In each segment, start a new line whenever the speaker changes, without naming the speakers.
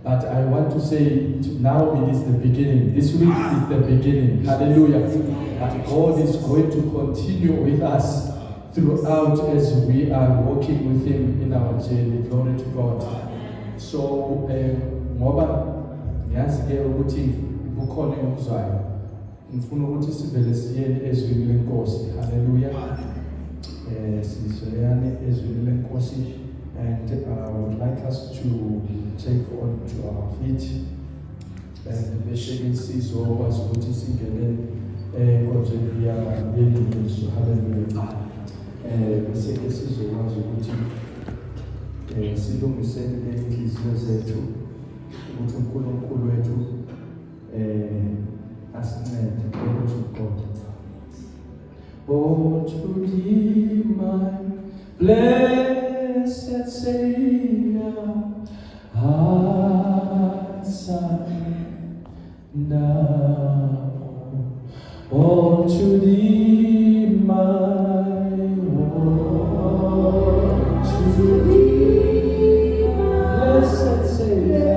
But I want to say now it is the beginning. This week is the beginning. Hallelujah. But God is going to continue with us throughout as we are walking with Him in our journey. Glory to God. So, ngoba ngiyazi ke ukuthi kukhona engikuzwayo. Ngifuna ukuthi sivele siyeni ezwini lenkosi. Hallelujah. Sizoyane ezwini lenkosi. And I would like us to take on to our feet and besheke insizwa okwazi ukuthi singene enkonzweni yelizwi. Hallelujah. Bese sizokwazi ukuthi silungisele inhliziyo zethu ukuthi uNkulunkulu wethu asincede. Glory to God. Oh, to thee, my blessed Savior, I surrender. Oh, to thee, my Lord, to thee, blessed Savior.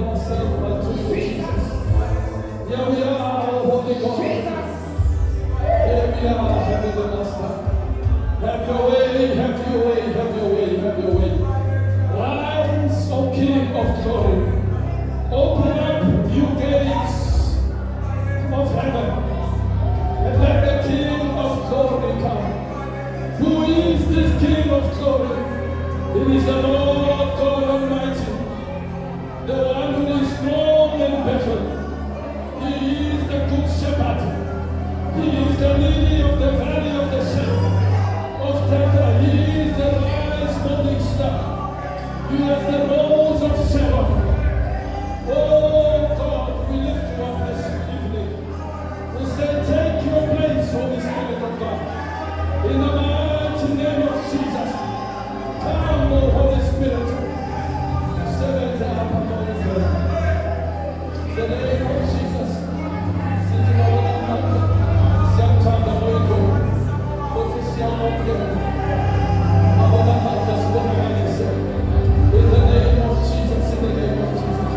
ourselves unto you, Jesus. Here we are, Holy God. Here we are, Heavenly Master. Have your way, have your way, have your way, have your way. Rise, O King of glory. Open up you gates of heaven. And let the King of glory come. Who is this King of glory? It is the Lord God Almighty, the one who is strong and battle. He is the good shepherd. He is the lily of the valley of the shadow of death. He is the rise morning star. He is the rose of Sharon. Oh God, we lift you up this evening. We say, take your place, Holy Spirit of God. In the mighty name of Jesus. Come, O Holy Spirit. Seven up among us. The name of Jesus. Sitting over the mountain. Sometime the Holy Ghost. What is your name? Above the mountains, what am I say? In the name of Jesus, in the name of Jesus.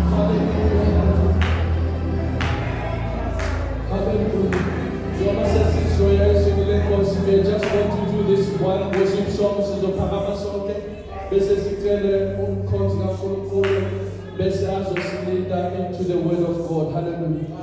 Hallelujah. Hallelujah. We just want to do this one worship song. This is the Parama song. This is the Let's ask us to lead that into the word of God. Hallelujah.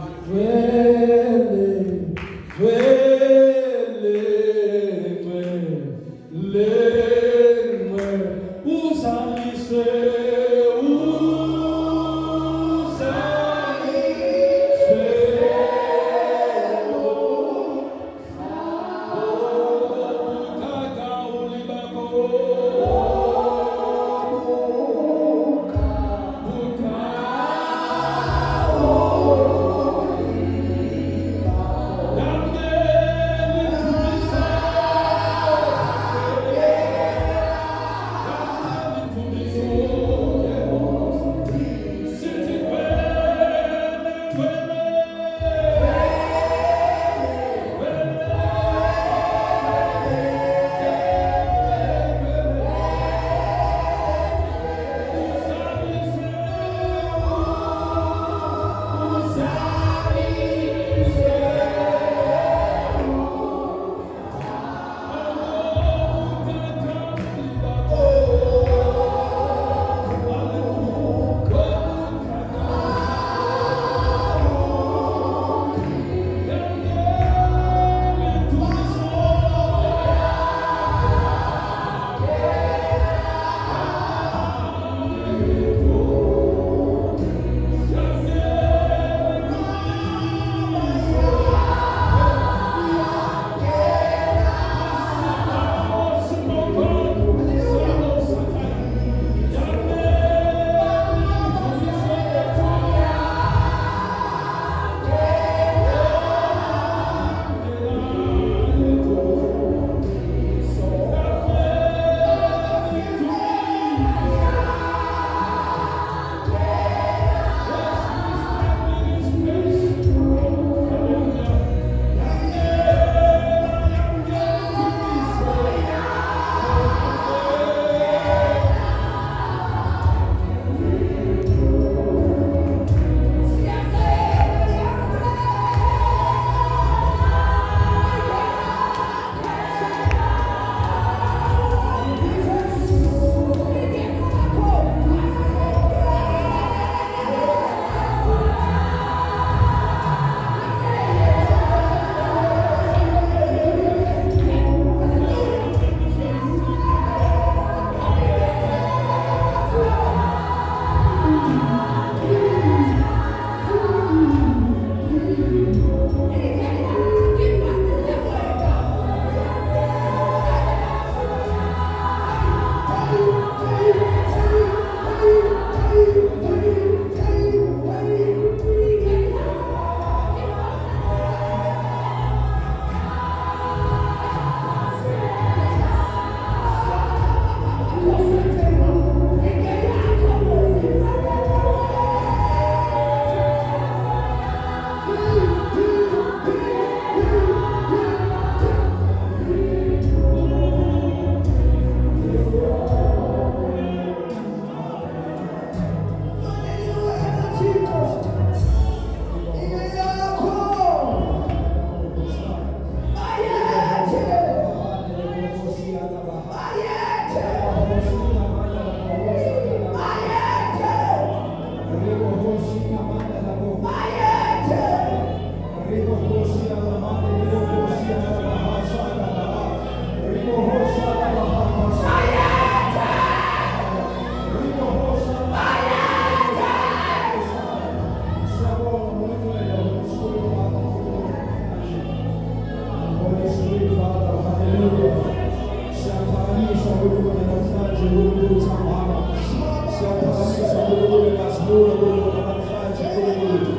siyabonga uNkulunkulu namhlanje uNkulunkulu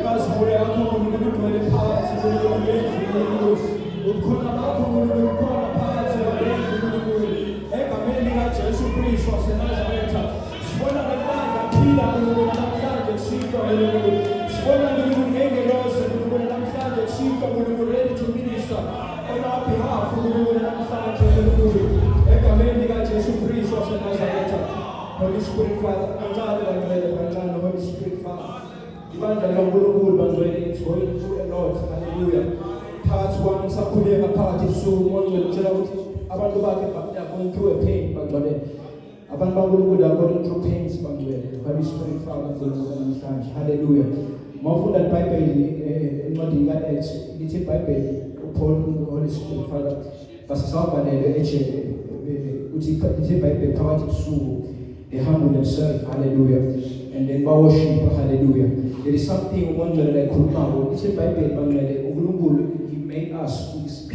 ngazivule akho uNkulunkulu ugcwele phansi uNkulunkulu ukhona bakho uNkulunkulu ukhona phansi uNkulunkulu egameni likaJesu Kristu waseNazaretha sibona ngamandla phila uNkulunkulu namhlanje sipho uNkulunkulu sibona uNkulunkulu ngengelosi uNkulunkulu namhlanje sipho uNkulunkulu ready to minister on our behalf uNkulunkulu namhlanje uNkulunkulu egameni likaJesu Kristu waseNazaretha. Holy Spirit Father, Holy Spirit Father, ibandla likaNkulunkulu bangcwele it's going through a lot. Hallelujah. Phakathi kwami ngisakhuleka phakathi ebusuku ngongcwele utshela ukuthi abantu bakhe are going through a pain bangcwele. Abantu baNkulunkulu are going through pains bangcwele. Holy Spirit Father ngizolunga namhlanje. Hallelujah. Mawufunda iBhayibheli encwadini kaActs lithi iBhayibheli uPaul Holy Spirit Father basasavalele ejele uthi iBhayibheli phakathi ebusuku they humble themselves, hallelujah, and then worship, hallelujah. There is something one that I could know. It's a Bible, he made us there's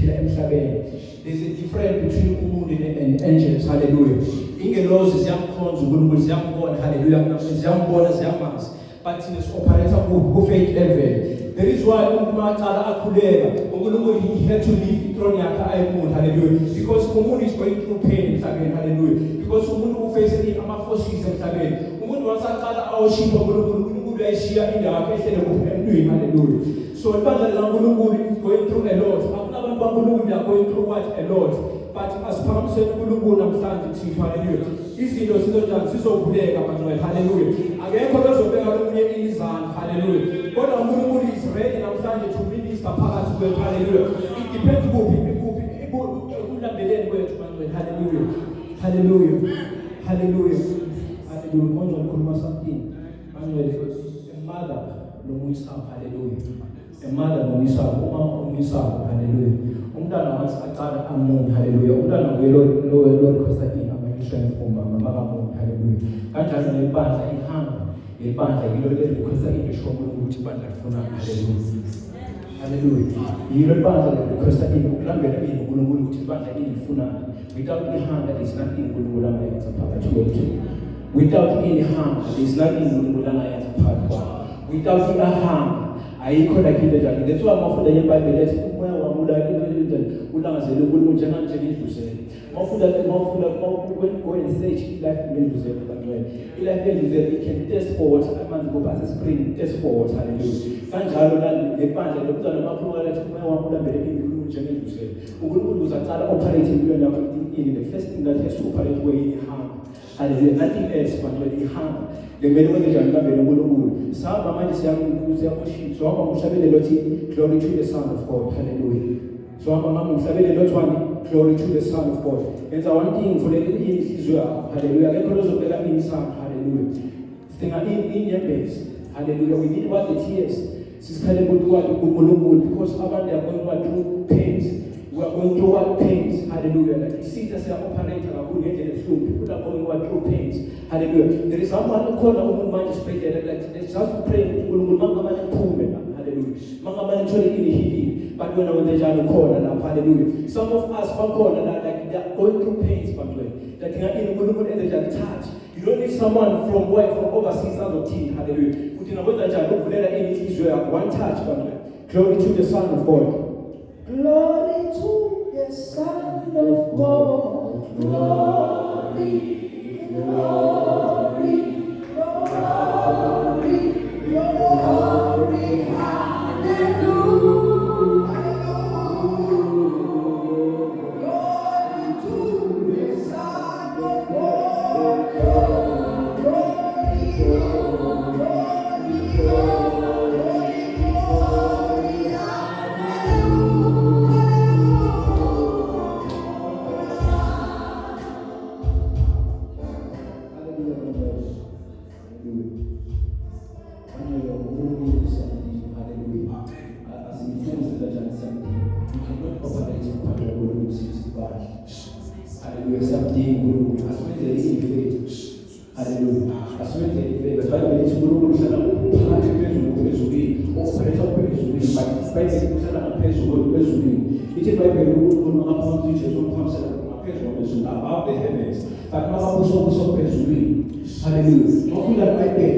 a difference between Umundu and angels, hallelujah. Ingelos is young clones, Umundu is young born, hallelujah, is young born as young mass. But in this operator who faith level. There is why he had to leave Tronia, hallelujah. Because Umundu is going through pain, hallelujah. Because Umundu faces the forces, Umundu was a our sheep of Umundu, I share in the application of doing, hallelujah. So the Umundu is going through a lot. They are going through what? A lot. But as Pam said, Umundu understands, hallelujah. Easy those chances of hallelujah. Again, for those of them, hallelujah. God Umundu is ready and standing to minister power to God, hallelujah. It depends who hallelujah. Hallelujah. Hallelujah. Hallelujah. Mwanzo kulima something. Manuel, a mother no muisa, hallelujah. A mother no muisa, muisa, hallelujah. Umntwana once aqala amunye, hallelujah. Umntwana lo Costa Rica amashayini mama hallelujah. Kanjalo nebandla ihamba, ibandla yilo Costa Rica shomo ukuthi ibandla lifuna hallelujah. Hallelujah. Yilo ibandla Costa Rica ukulambela uNkulunkulu ukuthi ibandla lifuna. Without any harm, there is nothing Unkulunkulu angayenza phakathi kwethu. Without any harm, there is nothing Unkulunkulu angayenza phakathi kwethu. Without any harm, ayikho lakile njalo. That's why mafunda yeBhayibheli ethi umoya wami ulangazele uNkulunkulu njengendluzelo. Mafunda when go and search life ngendluzelo bantwana. Life ngendluzelo it can test for water amanzi ngoba spring test for water, hallelujah. Kanjalo lebandla lomntwana makhuluma lethi umoya wami ulambele uNkulunkulu njengendluzelo. uNkulunkulu uzaqala operate impilo yakho in the first thing that has to operate where in harm. Hallelujah. Nothing else but when in harm. The men when they are not very good. Some mama is young, so I'm glory to the Son of God. Hallelujah. So I'm glory to the Son of God. And the one thing for the Israel, hallelujah. Let us open up in Psalm, hallelujah. Thing in your base, hallelujah. We need what the tears. Because they are going through pains. We are going through what pains, hallelujah. Like you see that they are operating, people are going through pains, hallelujah. There is someone who called a woman magistrate, like they just pray, hallelujah. But when I was there, hallelujah. Some of us are called like they are going through pains, but that they are in the touch. You don't need someone from overseas out of tea, hallelujah. One touch, but glory to the Son of God. Glory to the Son of God. Glory, glory, glory, glory, hallelujah. Glory to the Son of God. Glory, glory, glory, Hallelujah. Something Guru. Hallelujah. Above the heavens. But now also Hallelujah. Not that I pay.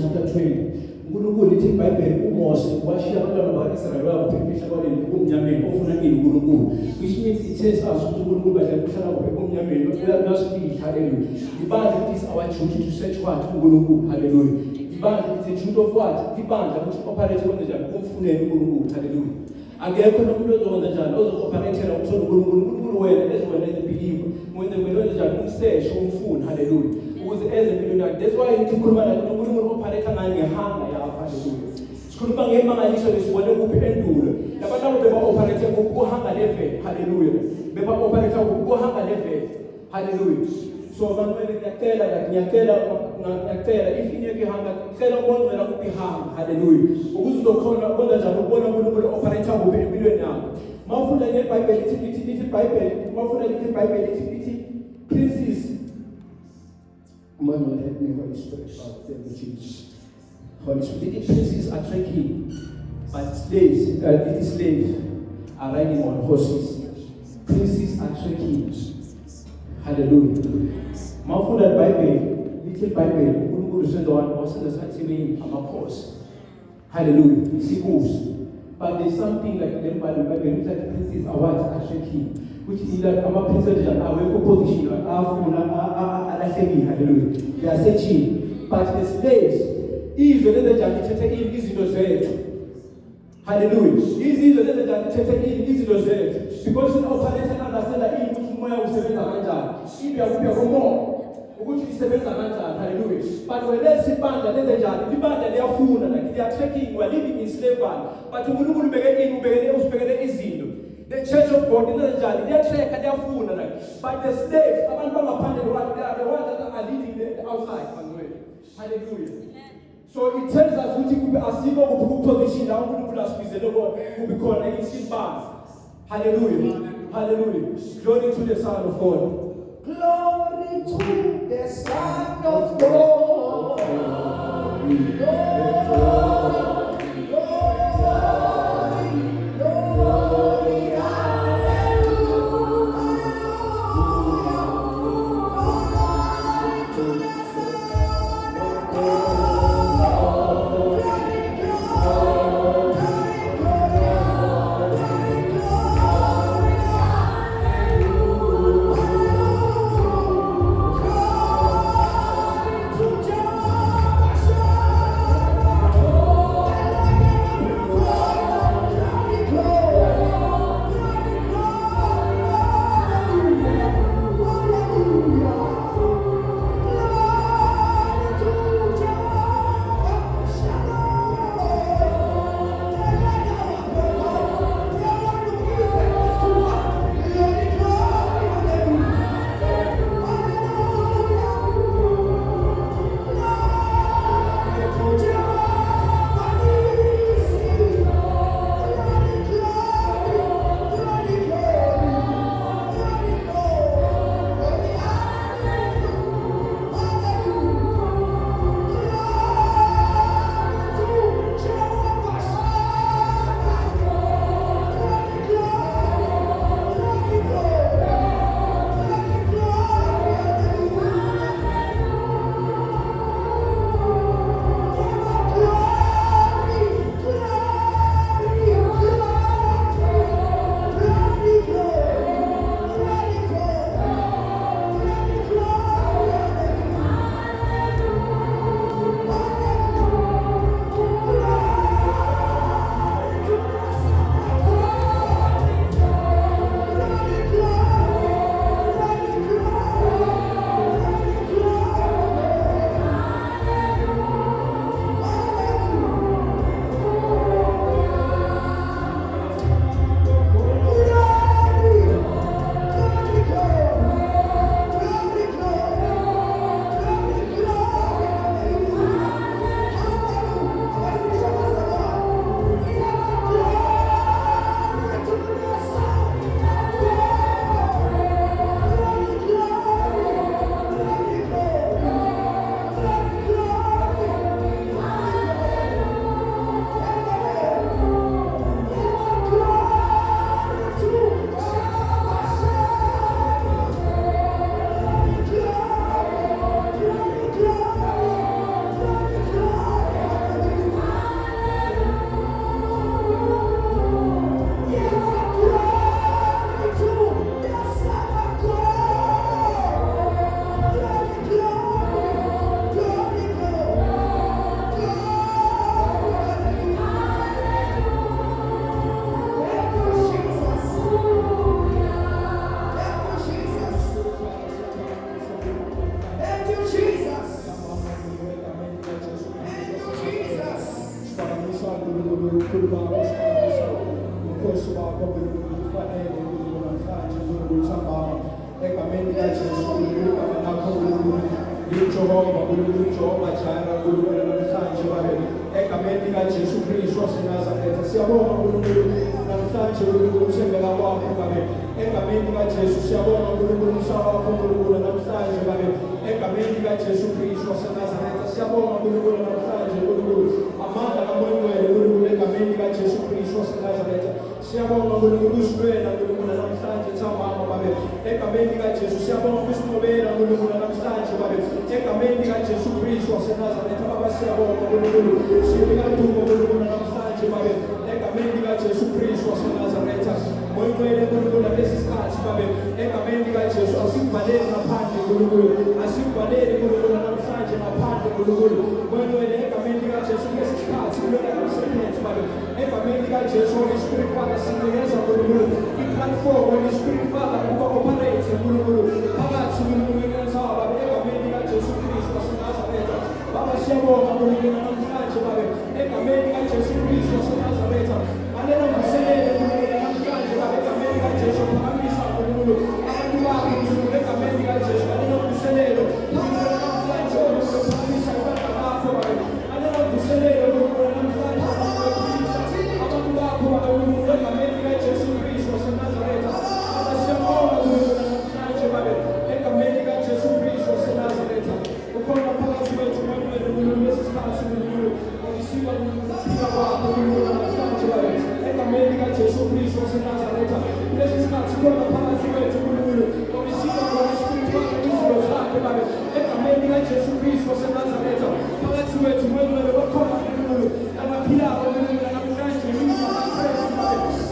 chapter 20. uNkulunkulu lithi iBhayibheli uMose washiya abantwana bakwa-Israyeli bayakuphephisa kwaleli kumnyameni ofuna ini uNkulunkulu. Which means it tells us ukuthi uNkulunkulu badla kuhlala kuphi kumnyameni uyasifihla. Hallelujah. Ibandla it is our duty to search what uNkulunkulu. Hallelujah. Ibandla it's a duty of what? Ibandla ukuthi operate kwenze njani kumfuneni uNkulunkulu. Hallelujah. Akekho nomuntu ozokwenza njani ozooperathela ukuthola uNkulunkulu. uNkulunkulu wena eziwena as a believer wenze njani umseshe umfuni. Hallelujah. Ukuze eze empilweni yakhe. That's why ngithi ukhuluma la uNkulunkulu operate ngani ngehanga yakho. Hallelujah. Sikhuluma ngemangaliso lesibone kuphi endulo. Labantu abo beba-operate kuhanga level. Hallelujah. Beba-operate kuhanga level. Hallelujah. So abantu ngiyacela if ingeke ihanga cela ukongcela kuphi ihanga. Hallelujah. Ukuze uzokhona ukwenza njani ukubona uNkulunkulu operate kuphi empilweni yakho. Mawufunda ngeBhayibheli lithi iBhayibheli mawufunda lithi iBhayibheli lithi princes. Mama let me Holy Spirit. Thank you Jesus. Holy Spirit. The princes are trekking, but slaves are riding on horses. Princes are trekking. Hallelujah. Mawufunda iBhayibheli lithi iBhayibheli uNkulunkulu usenza wasenzasathini amakhosi. Hallelujah. Sikuzo. But there's something like the Bible that the princes are what are trekking, which is that our princes are away position hallelujah. They are searching. But the slaves is the judge in izinto zethu. Hallelujah. Is the judge in izinto zethu. Because in operation understand that in umoya usebenza kanjani. Ibya kupya komoya. Ukuthi isebenza kanjani. Hallelujah. But when let's ibandla lenze njani? Ibandla liyafuna like they are trekking, we are living in slavery. But uNkulunkulu ubekele izinto. The church of God lenze njani? They are trek and they are funa like. But the slaves abantu bangaphandle they are the ones that are leading the outside. Hallelujah. So it tells us ukuthi kube asikho ukuposition la uNkulunkulu asibizele kube khona isimbazi. Hallelujah. Hallelujah. Glory to the Son of God.
Glory to the Son of God.
uNkulunkulu ukhuluma ngesikhathi ukhosi wakho uNkulunkulu ufanele uNkulunkulu namhlanje uNkulunkulu sambama egameni likaJesu uNkulunkulu igama lakho uNkulunkulu liJehova uNkulunkulu Jehova Jireh uNkulunkulu namhlanje Baba egameni likaJesu Kristu waseNazaretha siyabonga uNkulunkulu namhlanje uNkulunkulu uthembeka kwakho Baba egameni likaJesu siyabonga uNkulunkulu umsaba wakho uNkulunkulu namhlanje Baba egameni likaJesu Kristu waseNazaretha siyabonga uNkulunkulu namhlanje uNkulunkulu amandla kaMoya uNkulunkulu egameni likaJesu Kristu waseNazaretha siyabonga uNkulunkulu usiwela uNkulunkulu namhlanje thambama Baba egameni likaJesu siyabonga usinqobela uNkulunkulu namhlanje Baba egameni likaJesu Kristu waseNazaretha Baba siyabonga uNkulunkulu siyabonga uNkulunkulu namhlanje Baba egameni likaJesu Kristu waseNazaretha Moya uNkulunkulu lesi sikhathi Baba egameni likaJesu asikuvaleli ngaphandle uNkulunkulu asikuvaleli uNkulunkulu namhlanje ngaphandle uNkulunkulu Moya egameni likaJesu lesi sikhathi kulona umsebenzi Baba egameni likaJesu Holy Spirit Father sinikeza uNkulunkulu i-platform Holy Spirit Father ukuba operate uNkulunkulu phakathi uNkulunkulu yenzayo Baba egameni likaJesu Kristu waseNazaretha Baba siyabonga uNkulunkulu namhlanje Baba egameni likaJesu Kristu waseNazaretha alena mvuselele uNkulunkulu namhlanje Baba egameni likaJesu phakamisa uNkulunkulu abantu bakho uNkulunkulu egameni likaJesu alena mvuselele uNkulunkulu namhlanje uNkulunkulu phakamisa abantu bakho Baba alena mvuselele uNkulunkulu namhlanje phakamisa abantu bakho Baba uNkulunkulu egameni likaJesu Kristu waseNazaretha Baba siyabonga uNkulunkulu namhlanje Baba egameni likaJesu Kristu waseNazaretha ukhona phakathi kwethu uNkulunkulu lesikhathi uNkulunkulu ukisiba ukuphila kwakho uNkulunkulu namhlanje Baba egameni likaJesu Kristu waseNazaretha lesi sikhathi khona phakathi kwethu uNkulunkulu ukisiba ngokusiphila izinto zakhe Baba egameni likaJesu Kristu waseNazaretha phakathi kwethu uNkulunkulu bakhona uNkulunkulu abaphila uNkulunkulu namhlanje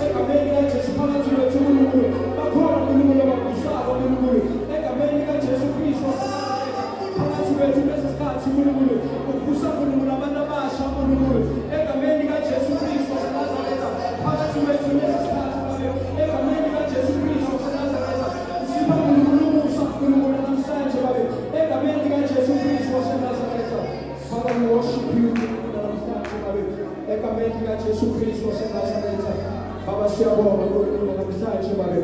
egameni likaJesu phakathi kwethu uNkulunkulu bakhona uNkulunkulu ababusaba uNkulunkulu egameni likaJesu Kristu waseNazaretha phakathi kwethu lesi sikhathi uNkulunkulu ubusa uNkulunkulu abantu abasha uNkulunkulu egameni likaJesu Kristu waseNazaretha phakathi kwethu lesi sikhathi egameni likaJesu Kristu waseNazaretha sipha uNkulunkulu umusa uNkulunkulu namhlanje Baba egameni likaJesu Kristu waseNazaretha Father we worship you namhlanje Baba egameni likaJesu Kristu waseNazaretha Baba siyabonga uNkulunkulu namhlanje Baba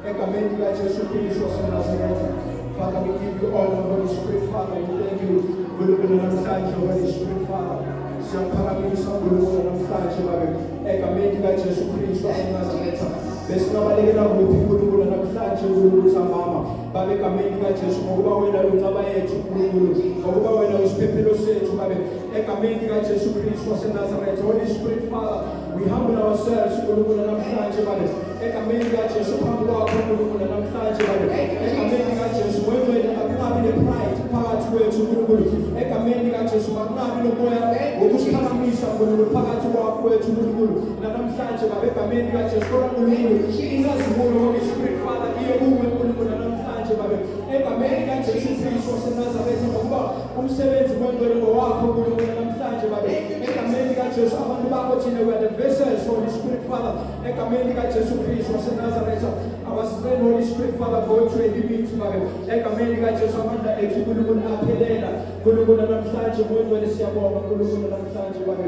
egameni likaJesu Kristu waseNazaretha Father we give you all the Holy Spirit Father we thank you uNkulunkulu namhlanje Holy Spirit Father siyaphakamisa uNkulunkulu namhlanje Baba egameni likaJesu Kristu waseNazaretha besinabalekela kuphi uNkulunkulu namhlanje uNkulunkulu sambama Baba egameni likaJesu ngokuba wena uncaba yethu uNkulunkulu ngokuba wena usiphephelo sethu Baba egameni likaJesu Kristu waseNazaretha Holy Spirit Father we humble ourselves uNkulunkulu namhlanje Baba egameni likaJesu phambi kwakho uNkulunkulu namhlanje Baba egameni likaJesu wena akunabi ne-pride phakathi kwethu uNkulunkulu egameni likaJesu akunabi nomoya wokusiphakamisa uNkulunkulu phakathi kwakho wethu uNkulunkulu namhlanje Baba egameni likaJesu kodwa uNkulunkulu inkazimulo Holy Spirit Father iye kuwe uNkulunkulu namhlanje Baba egameni likaJesu Kristu waseNazaretha ngokuba umsebenzi wengcwele ngowakho uNkulunkulu namhlanje Baba egameni likaJesu abantu bakho thina we are the vessels Holy Spirit Father egameni likaJesu Kristu waseNazaretha our strength Holy Spirit Father go to a limit Baba egameni likaJesu amandla ethu uNkulunkulu aphelela uNkulunkulu namhlanje wengcwele siyabonga uNkulunkulu namhlanje Baba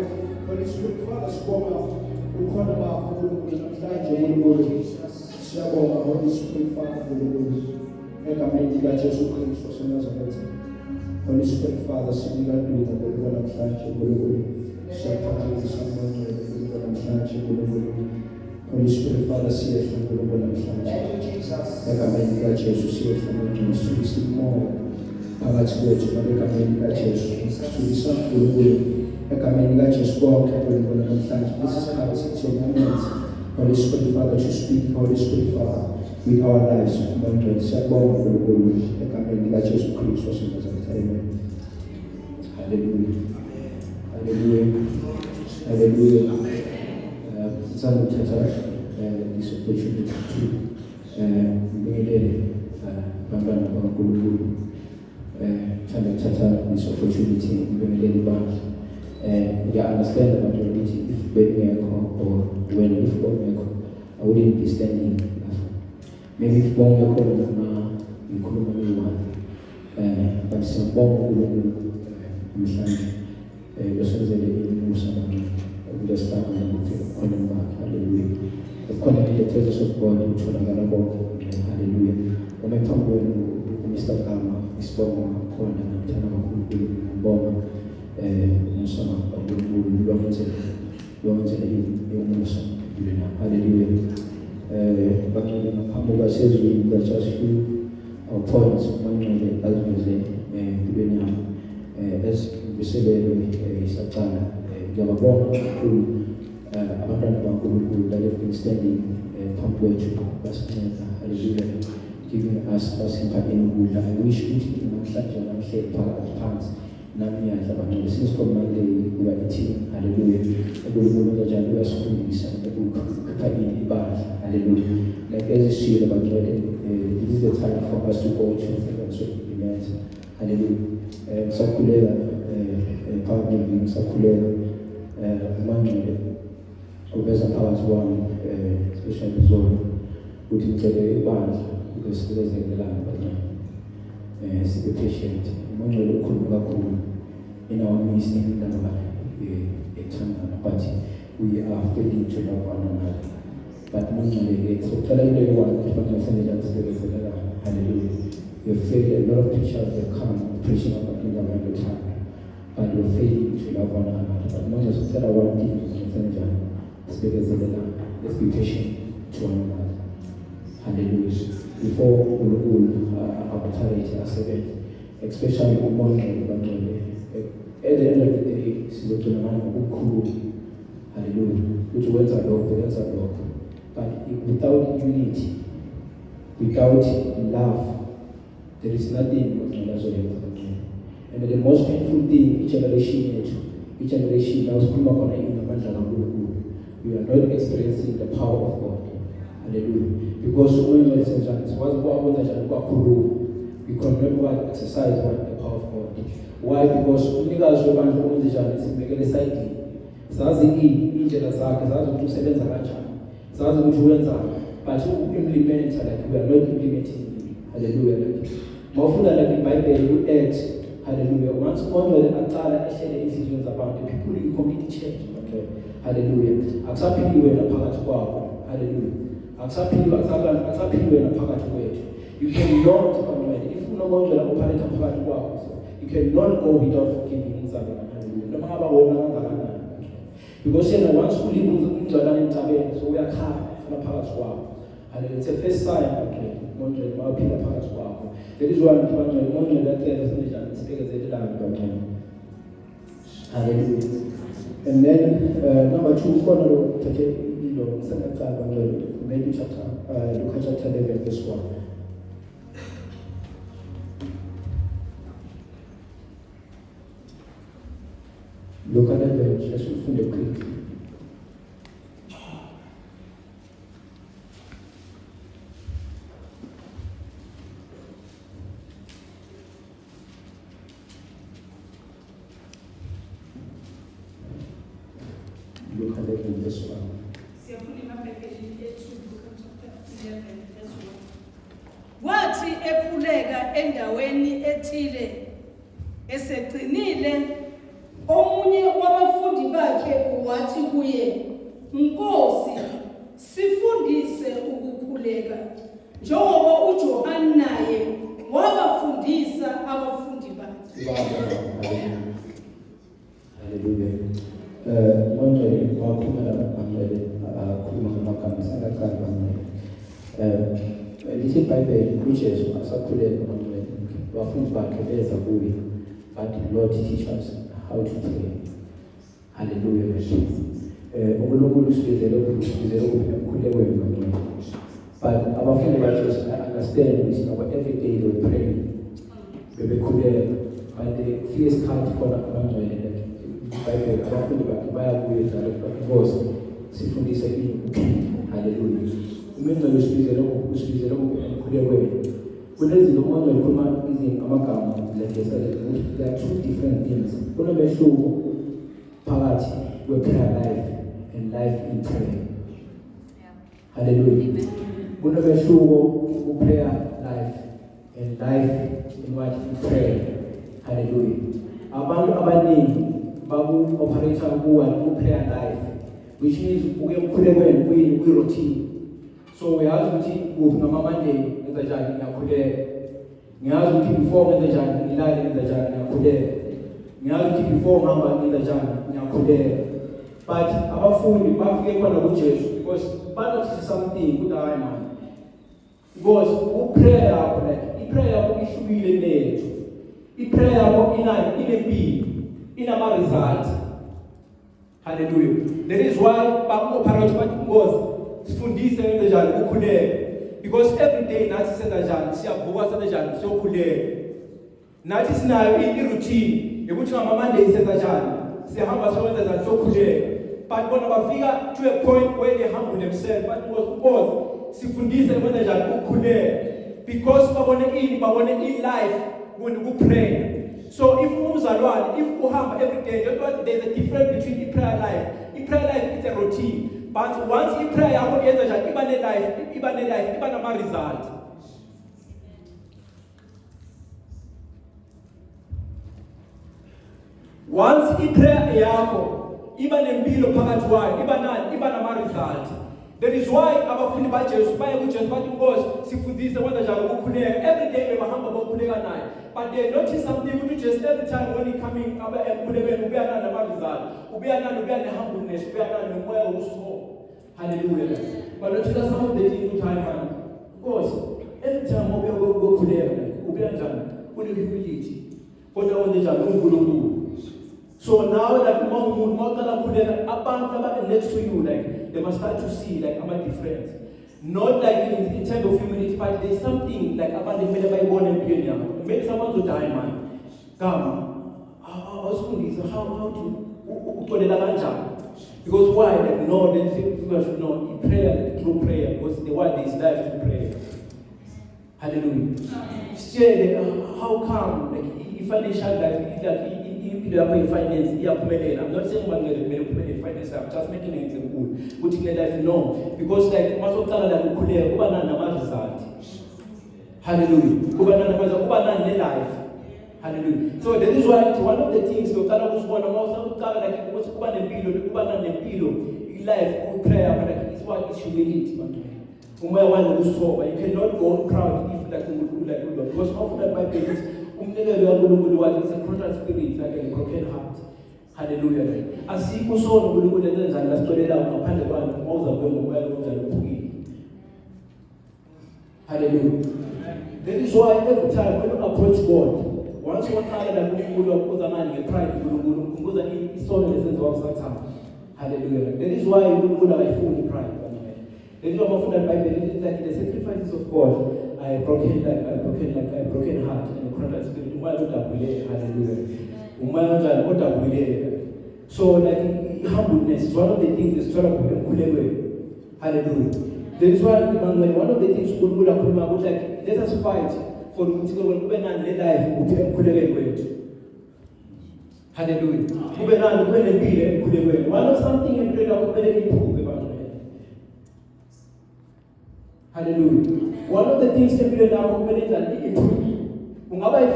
Holy Spirit Father sibonga ukhona bakho uNkulunkulu namhlanje uNkulunkulu siyabonga Holy Spirit Father uNkulunkulu egameni likaJesu Kristu waseNazaretha Holy Spirit Father sinika dumo uNkulunkulu namhlanje uNkulunkulu siyaphakamisa wengcwele uNkulunkulu namhlanje uNkulunkulu Holy Spirit Father siyehla uNkulunkulu namhlanje egameni likaJesu siyehla wengcwele siyisa umoya phakathi kwethu egameni likaJesu siyisa uNkulunkulu egameni likaJesu konke uNkulunkulu namhlanje lesi sikhathi it's your moment Holy Spirit Father to speak Holy Spirit Father with our lives uNkulunkulu siyabonga uNkulunkulu egameni likaJesu Kristu waseNazaretha amen hallelujah hallelujah hallelujah Sana uthatha this opportunity to ngibingelele abantwana bakaNkulunkulu thanda uthatha this opportunity ngibingelele ibandla ngiya-understand abantu ukuthi if bengekho or when if bongekho I wouldn't be standing maybe if bongekho noma ngikhuluma ney'mali but siyabonga uNkulunkulu namhlanje besenzele umusa understand on the back. Hallelujah. The connect the presence of God which will never walk. Hallelujah. When I come with Mr. Kama, Mr. Boma, Kona, Tana, Boma, Musama, hallelujah. But Hamoga says we got just few points. One minute, as we say, as we say, Satan, Gababon, who abandoned Banku, that have been standing, Pampway, hallelujah, giving us passing back in wood. I wish we didn't have such a shape pants. Since from Monday we were eating, hallelujah. We are schools and the book hallelujah. Like as a shield about this is the time for us to go to events, hallelujah. Circular, power building, circular, manual, obeying powers one, special zone, putting together a band because there's a land, but see the patient, manual cool. In our midst, but we are failing to love one another. But so tell everyone, hallelujah. You fail a lot of pictures that come preaching about in the Bible time, but you're failing to love one another. But not just tell one thing, let's be patient to one another. Hallelujah. Before we will our charity as a especially among the at the end of the day, she's a man who cool, hallelujah, which words are dog, the words are dog. But without unity, without love, there is nothing. And the most painful thing, each generation now is we are not experiencing the power of God. Hallelujah. Because when we can never exercise the power of God. Why? Because universe abantu onjani sibekele side. Sazi indlela zakhe, sazi ukuthi usebenza kanjani. Sazi ukuthi wenza but implement like we are not implementing. Hallelujah. Mawufunda like iBhayibheli uAct. Hallelujah. Once onwele aqala ehlele izinto zabantu, people will completely change. Okay. Hallelujah. Akusaphili wena phakathi kwakho. Hallelujah. Akusaphili wena phakathi kwethu. You cannot if you no longer operate phakathi kwakho. You cannot go without forgiving because once you live in so we are and it's a first sign there is one hallelujah. And then number 2, maybe Luke chapter 11 verse 1. Look at the bench, let's move the quick. Look at the bench, this one.
Wathi ekhuleka endaweni ethile eseqinile omunye wabafundi bakhe wathi kuye, Nkosi, sifundise ukukhuleka njengoba uJohane naye wabafundisa abafundi bakhe.
Hallelujah. Manje wakhuluma ngamanye akhuluma ngamagambo sangaqala ngamanye. Lithi iBhayibheli uJesu asakhuleka ngamanye abafundi bakhe beza kuye, but the Lord teach us how to pray. Hallelujah. Unkulunkulu usibizele ukukhuleka kwenu. But abafundi bakhe understand ukuthi every day they pray. Bebekhuleka. But the first part khona abangcwele iBhayibheli abafundi bakhe bayabuye njalo because sifundise ini. Hallelujah. Umenza usibizele ukukhuleka kwenu. Kunezinto umuntu ekhuluma amagama like there are two different things. Kunomehluko phakathi kwe-prayer life and life in prayer. Hallelujah. Kunomehluko ku-prayer life and life in what? In prayer. Hallelujah. Abantu abaningi baku-operate ku-prayer life which means uke ukhule kwenu kwi-routine. So uyazi ukuthi kuphi ngama-Monday ngenza njani ngiyakhuleka. Ngiyazi ukuthi before ngenza njani ngilale ngenza njani ngiyakhuleka. Ngiyazi ukuthi before ngihamba ngenza njani ngiyakhuleka. But abafundi bafike khona kuJesu because banothisa something ukuthi hayi man. Because uprayer yakho like iprayer yakho ihlukile lethu. Iprayer yakho inempilo, inama-result. Hallelujah. That is why baku-operate bathi ngozi sifundise ngenze njani ukukhuleka. Because every day nathi senza njani siyavuka senza njani siyokhuleka. Nathi sinayo i-routine yokuthi ngama-Monday senza njani sihamba siyowenza njani siyokhuleka. But bona bafika to a point where they humble themselves but because sifundise ngenze njani ukukhuleka. Because babone i-life when you pray. So if umzalwane, if uhamba every day, that's why there's a difference between the prayer life. The prayer life is a routine. But once the prayer yakho yenza njani iba ne-life, iba nama-result. Once i-prayer yakho iba nempilo phakathi kwayo, iba nama-result. That is why abafundi baJesu baye kuJesu bathi Nkosi sifundise kwenza njani ukukhuleka. Every day bebahamba bokhuleka naye. But they notice something ukuthi Jesu every time when he coming abe emkhulekweni ubuya nama-result. Ubuya ne-humbleness, ubuya nomoya wokusola. Hallelujah. But notice some of the things time man. Nkosi every time ubuya bokhuleka ubuya njani? Une-humility. Kodwa wenze njani uNkulunkulu. So now that abantu next to you, like they must start to see like about difference. Not like in terms of humility, but there's something like about the middle by born and being make someone to die, man. Come, how to because why? Like no, then people should know in prayer, through prayer, because the word is life to prayer. Hallelujah. Still, how come like financial life like finance, I'm not saying one get finance, I'm just making an example. Putting the life no. Because like most of the time we result. Hallelujah. Life. Hallelujah. So that is why it's one of the things you can also one like life prayer is what is humility. You cannot go proud if like because often by people it's a contrite spirit like a broken heart. Hallelujah. Asikho sona uNkulunkulu enza njani lasitolela ngaphandle kwani mawuza kwemoya onjalo uphukile. Hallelujah. That is why every time when you approach God, once you waqala la uNkulunkulu ukuzamani ngepride uNkulunkulu ukhumbuza isono lesenziwa kusathana. Hallelujah. That is why uNkulunkulu akayifuni pride. That is why mafunda iBhayibheli like the sacrifices of God. I broken heart and a contrite spirit. Hallelujah. So like humbleness is one of the things that's trying to put. Hallelujah. That is why one of the things like let us fight for life. Hallelujah. One of something improve. Hallelujah. One of the things that we are now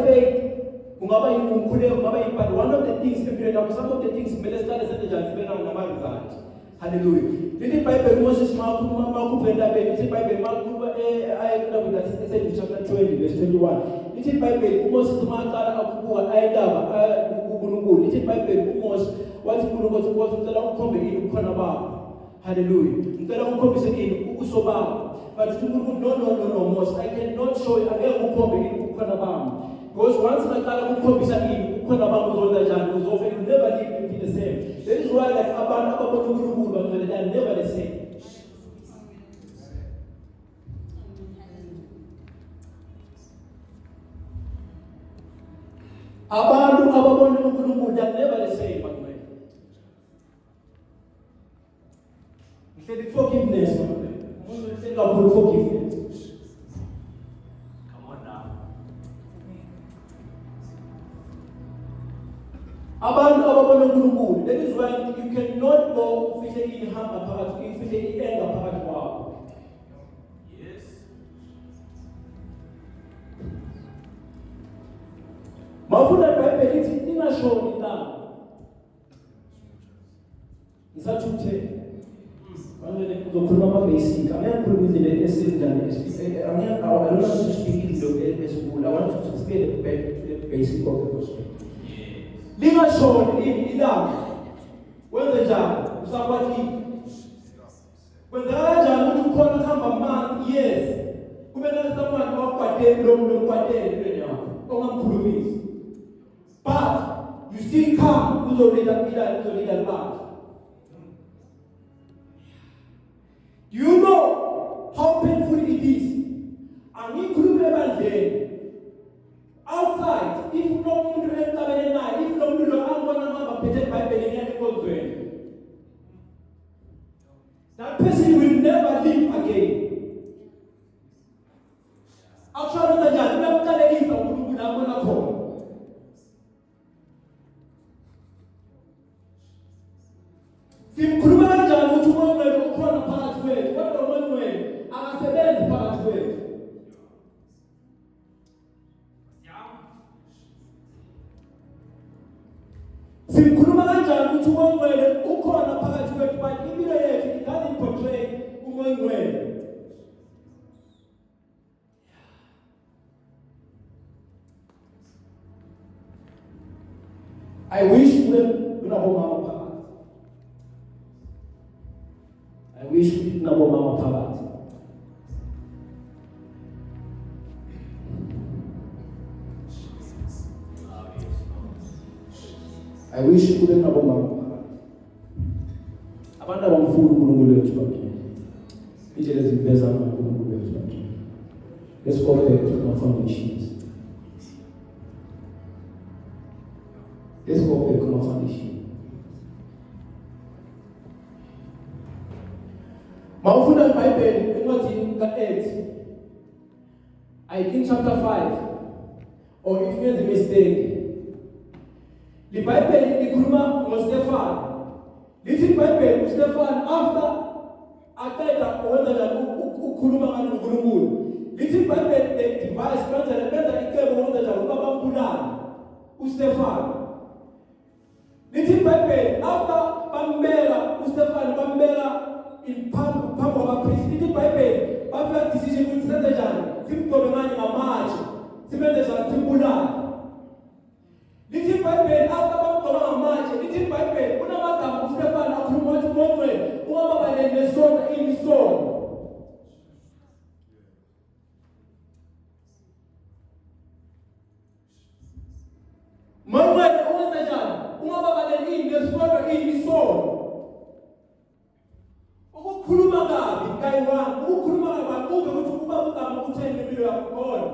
faith, but one of the things that we are now, some of the things we are result. Hallelujah. Did Bible Moses chapter 20, verse 21. Did Bible Moses Hallelujah. But no, most I cannot show you again because once I can't will never leave the same. That is why like they're never the same. They're never the same, my friend. He said forgiveness, my friend. Forgiveness. Come on now. That is why you cannot go in harm in anger apart. Wow. Yes. Mafuta Bible it's in a show it down. It's a truth. Manje uzokhuluma ama-basic. Angeke ngikhulume izindlela ezinjani. I don't want to speak izinto ezinkulu. I want to speak the basic of the gospel. Lingashoni ilanga. Wenze njani? Usakwathi. Kwenzeka kanjani ukuthi ukhona kuhamba amanzi? Yes. Kube nasomeone okwatele lo mkwatele empilweni yakho. Ongamkhulumisi. But you still come uzolida abantu. Do you know how painful it is? Angikhulume ebandleni. Outside, if no muntu emhlabeni naye, if no muntu lo angibona ngihamba phethe iBhayibheli ngiya enkonzweni, that person will never live again. Actually, kanjani uyamqalekisa uNkulunkulu abona khona. Simkhuluma kanjani ukuthi uMongcwele ukhona phakathi kwethu, kodwa uMongcwele akasebenzi phakathi kwethu. Simkhuluma kanjani ukuthi uMongcwele ukhona phakathi kwethu, but impilo yethu it doesn't portray uMongcwele. I wish kunabomama phakathi. I wish kunabomama phakathi. I wish kube kunabomama phakathi. Abantu abamfuni uNkulunkulu wethu bakhe. Indlela eziveza uNkulunkulu wethu bakhe. Let's go back to our foundations. Let's go back to our foundation. Mawufunda iBhayibheli encwadini ka-Acts. I think chapter 5. Or if you made a mistake. The Bible likhuluma ngoStefano. Lithi iBhayibheli uStefano after aqeda ukwenza ukukhuluma ngoNkulunkulu. Lithi iBhayibheli the device benza icebo ukwenza njalo babambulala uStefano. Lithi iBhayibheli after bambeka uStefano bambeka in phambi kwabapriest. Lithi iBhayibheli bafika decision ukuthi senze njani simgcobe ngani ngamatshe simenze njani simbulale. Lithi iBhayibheli after bamgcoba ngamatshe lithi iBhayibheli kunamagama uStefano akhuluma ukuthi uMongcwele ungababaleli nesono imisono. Mongcwele uwenza njani ungababaleli nesono imisono. Ukukhuluma kabi kayiwani ukukhuluma kabi ube ukuthi kuba ugama uthenge impilo yakho khona.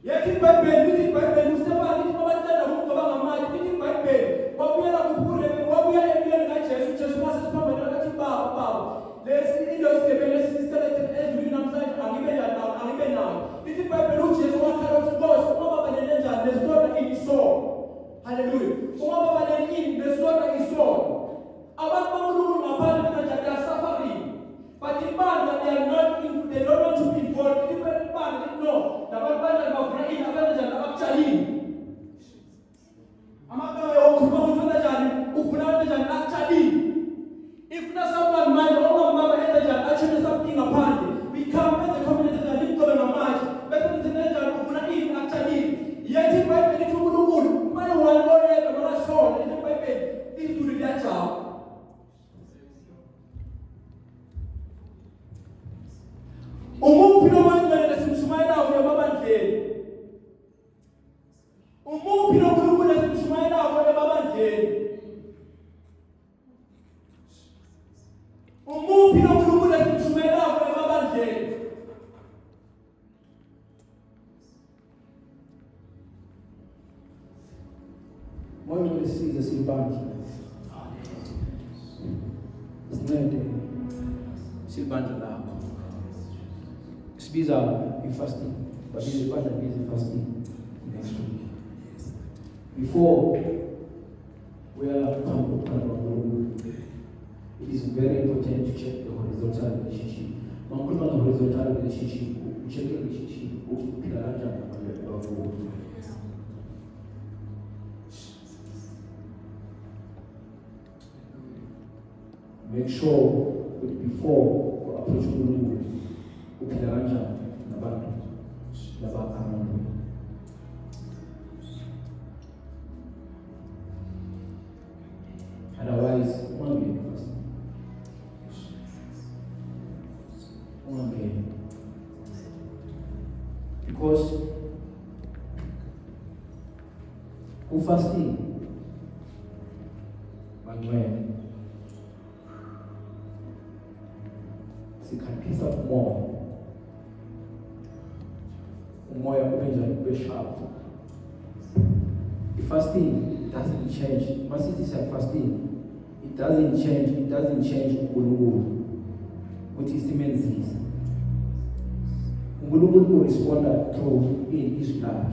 Yekho iBhayibheli lithi iBhayibheli uStefano lithi babatshela ukugcoba ngamatshe lithi iBhayibheli wabuyela kuphurele wabuya empilweni kaJesu. Jesu wasesiphambana nathi baba lesi into isebele siselete ezulwini namhlanje angibe nayo. Lithi iBhayibheli uJesu wakhala ukuthi Nkosi ungababalele njani nesono imisono. Hallelujah. Ungababaleli nesono isono. Abantu bamlungu ngaphandle kanjani they are suffering. But ibandla they don't want to be involved. Ibandla no. Nabantu banje bavulekile abenza abakutshalile. Amagama yokukhuluma ukuthi njani ufuna njani akutshalile. If na someone manje ongambaba enza njani achine something ngaphandle. We come as a community njani imgcobe ngamatshe. Bese nithi njani ufuna ini akutshalile. Yethi iBhayibheli lithi uNkulunkulu kumele waloleka nolashona. Lithi iBhayibheli izulu liyajaba. Umuphi lo mangcwele simshumayelayo emabandleni? Umuphi lo nkulunkulu simshumayelayo emabandleni? Umuphi lo nkulunkulu simshumayelayo emabandleni? Mwana wesiza silibandla. Sincede silibandla lakho. Sibiza i-fasting, but this is fasting next week. Before we are it is very important to check the horizontal relationship. When we look at the horizontal relationship, we check the relationship with the make sure that before you approach uNkulunkulu uphila kanjani nabantu around you. Otherwise, ungangeni first. Ungangeni. Because fasting, bangcwele, sikhaphisa umoya ube njani, ube sharp. Fasting doesn't change. Masithi fasting, it doesn't change uNkulunkulu ukuthi simenzise. uNkulunkulu responda through in his blood,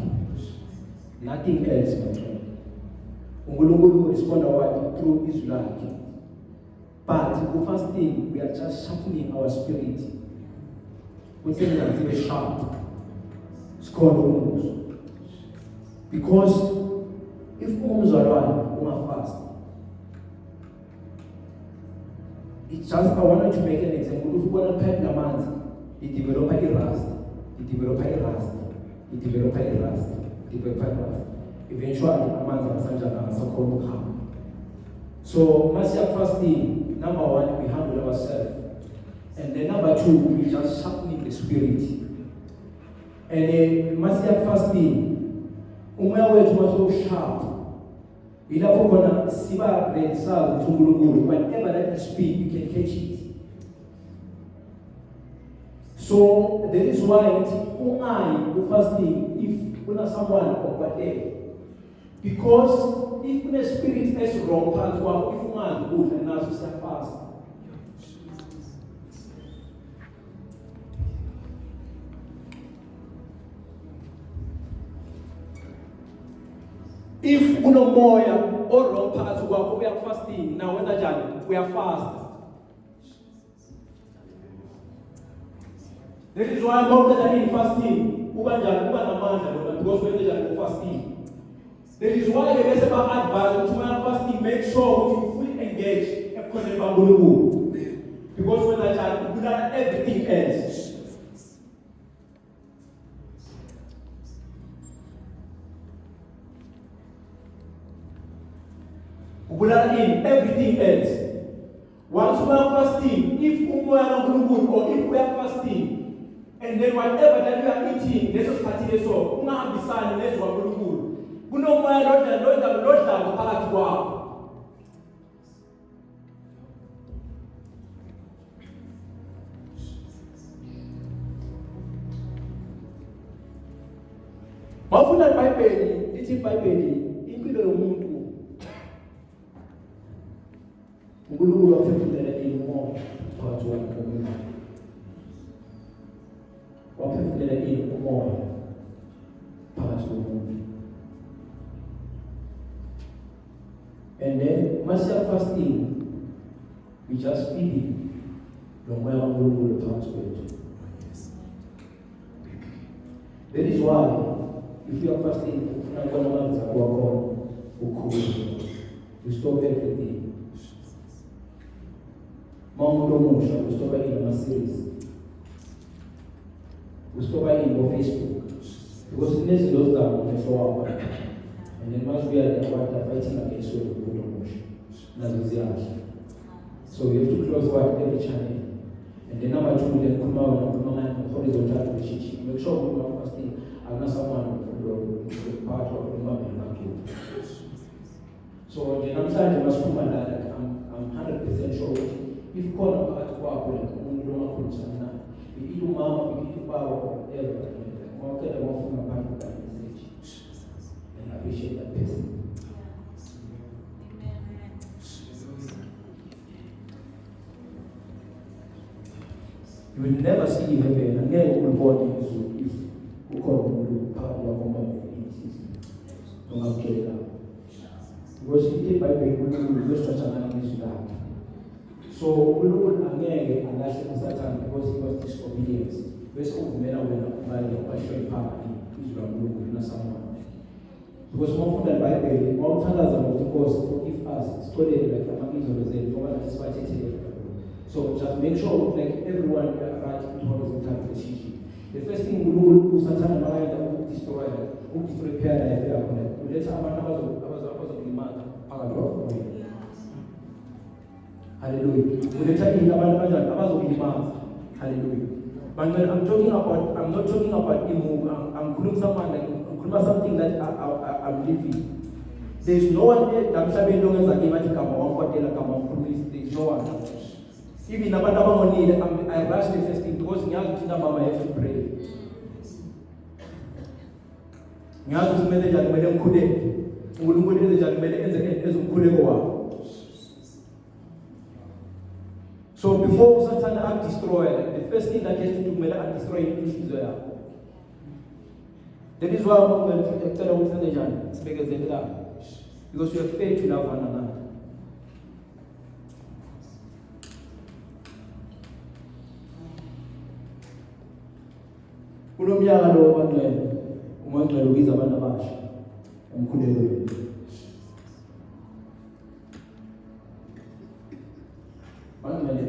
nothing else, my friend. uNkulunkulu responda what? Through his blood. But with fasting, we are just sharpening our spirit. We say that we are sharp. It's called umuz. Because if umuzalwane ungafast, it's just, I wanted to make an example. If you want to pipe the man's, you develop a rust. Eventually, a man's a come. So, Masiya fasting, number one, we humble ourselves. And then number two, we just sharpening the spirit. And Masiya fasting, umoya wethu mase sharp. Ilapho khona siba ready sazi uNkulunkulu, whatever that you speak, you can catch it. So that is why ungayi fasting if kuna someone okwade. Because if kuna spirit is wrong phansi kwakho, if ungazi ukudla naso siyafast. If unomoya or wrong phansi kwakho uya fasting, now wenza njani? Uya fast. That is why more than fasting, uba namandla because when they are fasting. That is why they say about advice to fasting, make sure you fully engage because when they are you learn everything else. We learn in everything else. Once we are fasting, if we are good or if we are fasting, and then whatever that you are eating, let's just party so. Una bisani let's work good. Kuno moya lodla phakathi kwakho. Mafuna iBhayibheli, lithi iBhayibheli impilo yomuntu uNkulunkulu waphefumula imoya phakathi kwakhe. Waphefumula umoya phakathi komuntu. And then Masiya fasting, we just feed lo moya kaNkulunkulu phakathi kwethu. That is why if you are fasting, ufuna ukubona amanzi akho wakhona ukhulu. You stop everything. Mawumuntu omusha ustopa in ama-series. Ustopa in Facebook. Because inezinto zabo umehlo wakho. And then once we are fighting against umuntu omusha. Nazo ziyasha. So we have to close every channel. And then number two, then come out and horizontal relationship. Make sure we are fasting. I'm not someone who part of the moment. So then I'm saying must come that I'm 100% sure if corner part kwakho umuntu ongakhulumana naye umama ubaba whatever wakhe wafuna phansi ka message and I appreciate that person. You will never see heaven and never will body if ukhona umuntu phakathi kwakho ongakutshela. Because iBhayibheli uNkulunkulu uyositshela ngezwi lakhe. So uNkulunkulu angeke alahle uSathane because he was disobedience. Bese uvumela wena ubale washaya phakathi izwi laNkulunkulu nasamanye. Because mawufunda iBhayibheli mawuthandaza ngokuthi Nkosi forgive us Like so just make sure like everyone right in time the chichi. The first thing we do is Satan mind destroy repair life. Let's have another demand. Hallelujah. Hallelujah. But when I'm not talking about move. I'm calling someone like something that I'm living. There's no one there. There's no one. Even I rush the first thing because I have to pray. So before Satan act destroy, the first thing that he has to do is destroy Israel. That is why I'm going to tell you because you have faith to love one another. Kulomnyaka lo bangcwele umangcwele ubiza abantu abasha emkhulekweni. Bangcwele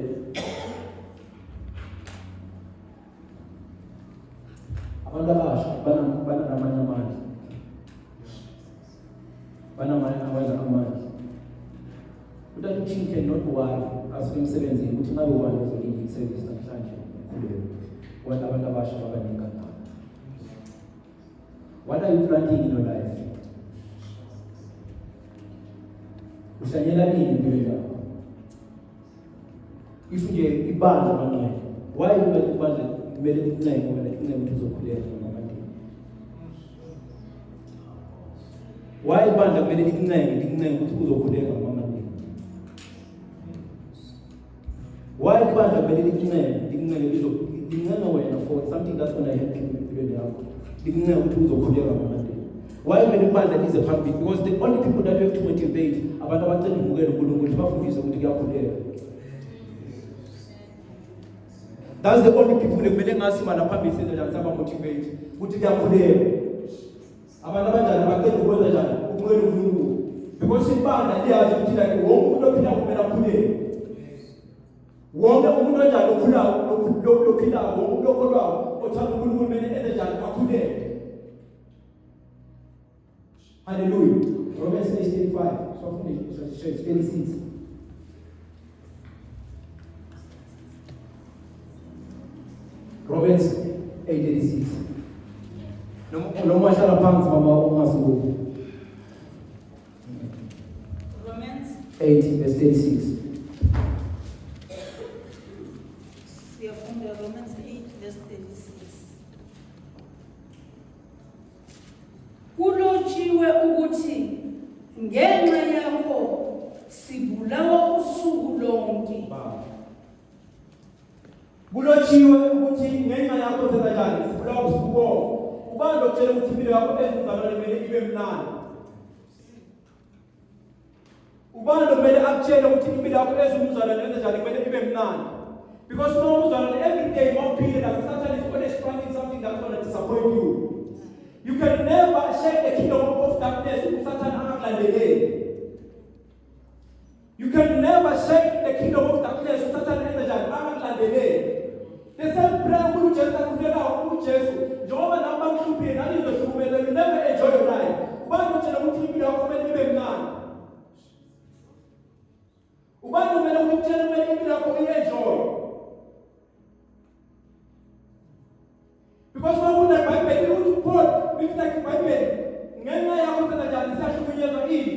abantu abasha banamanye amandla. Amandla. Uthatha ukuthi cannot worry asemsebenzini ukuthi ngabe ubani ozolinda iservice namhlanje emkhulekweni. What abantu abasha abaningi kanjani? What are you planting in your life? Uhlanyela nini empilweni yakho? If nje ibandla bangcwele, why ibandla kumele lincenge ngoba ukuthi uzokhuleka ngabantu? Why ibandla kumele lincenge ukuthi uzokhuleka ngabantu? Why ibandla kumele lincenge wena for something that's going to help you empilweni yakho? Why when you find that is a public? Because the only people that you have to motivate about what you that's the only people that make us motivate. Because in band they are like wonke umuntu onjani ophilayo lokholwayo othanda uNkulunkulu kumele enze njani akhuleke. Hallelujah. Romans 8:35. So finish 36. Romans 8:36. No mashala phansi mama ungasibuki.
Romans
8:36.
Romans 8:36. Kulotshiwe ukuthi ngenxa yakho sibulawa usuku lonke.
Kulotshiwe ukuthi ngenxa yakho senzakalani sibulawa usuku lonke. Ubani lokutshela ukuthi impilo yakho ezizalwane kumele ibe mnandi? Ubani kumele akutshele ukuthi impilo yakho ezizalwane enzenjani kumele ibe mnandi? Because every day, more period, Satan is always planning something that's going to disappoint you. You can never shake the kingdom of darkness with Satan and the day. You can never shake the kingdom of darkness with Satan and the day. The same prayer who just Jehovah number 2 and that is the truth, and you never enjoy your life. Why don't you know what enjoy? Because when we like Bible, you want to put with like Bible. Ngenxa yakho senzakalani siyashukunyezwa ini?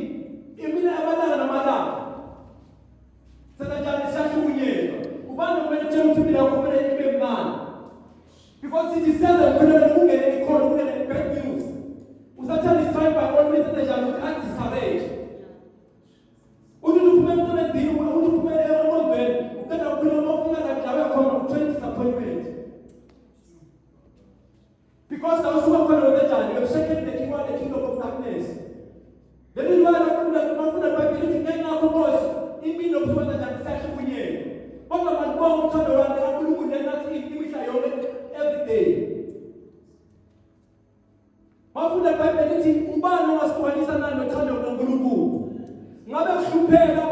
sihlupheka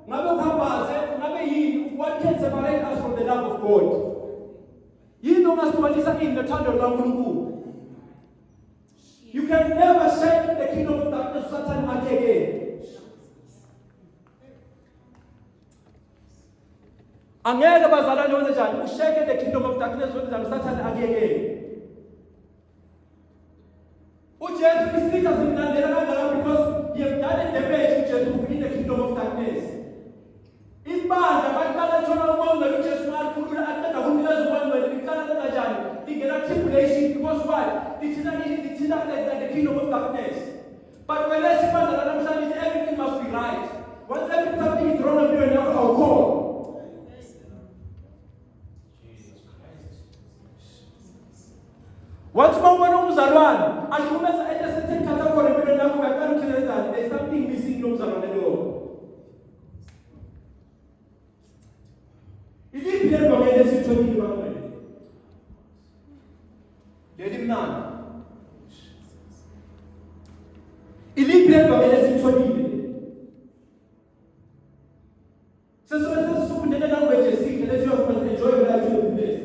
ngabe uhambaze ngabe yini what can separate us from the love of God yini ongasihlukanisa ini nothando lukaNkulunkulu you can never shake the kingdom of darkness Satan again angeke bazalwane wenze njani ushake the kingdom of darkness wenze njani Satan again uJesu isitha simlandela kangaka because he have done a damage uJesu in the kingdom of darkness ibandla baqala tshona umongo uJesu makhulula aqeda kumnikeza umongo liqala kanjani ingena tribulation because why lithina like the kingdom of darkness but when I see ibandla namhlanje everything must be right once everything is wrong you know how call once mawubona umzalwane ashumeza ethe sethe category empilweni yakho uyaqala ukuthezana there's something missing lo mzalwane lo iliphi levangeli esithomile bamele leli mnandi iliphi levangeli esithomile sesifundele language esihle let's enjoy your life to the fullest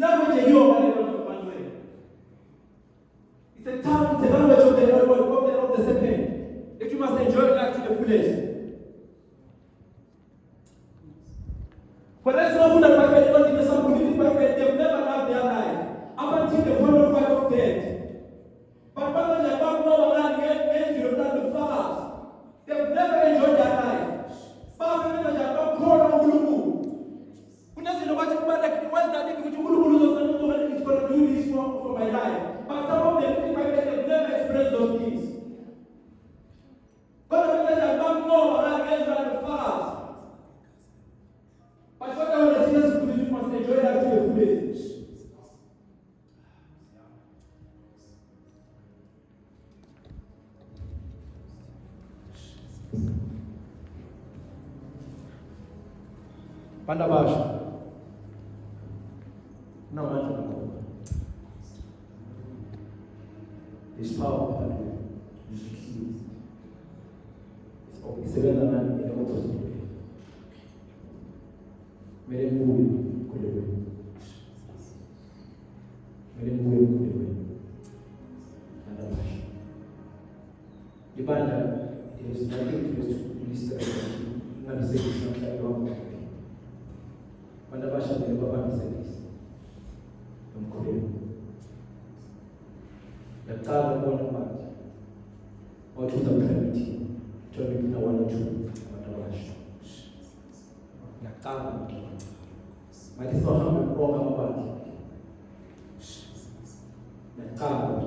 language it's a tongue, it's a language of the serpent that you must enjoy life to the fullest. For that's not that Bible, not in the some political Bible, they've never loved their life up until the point of death. But when they back over and get you not the fathers, they've never enjoyed their life. But when they are called on Gulubu, who doesn't know what that is going to do this for my life. But some of them in my life have never expressed those things. But when they are not more against the fathers. But what I want to see us to do, you must enjoy that to the fullest. Pandabasha. No one. This power it's seven man in the opposite. Mere mbuyu kulewe. Mere mbuyu kulewe. Pandabasha. Ibanda is nothing to minister. Not say it's not like wrong. Pandabasha the Baba said this. The third one month or 2017, 2021 or 2, the third one. But it's not how we program about it. The third one,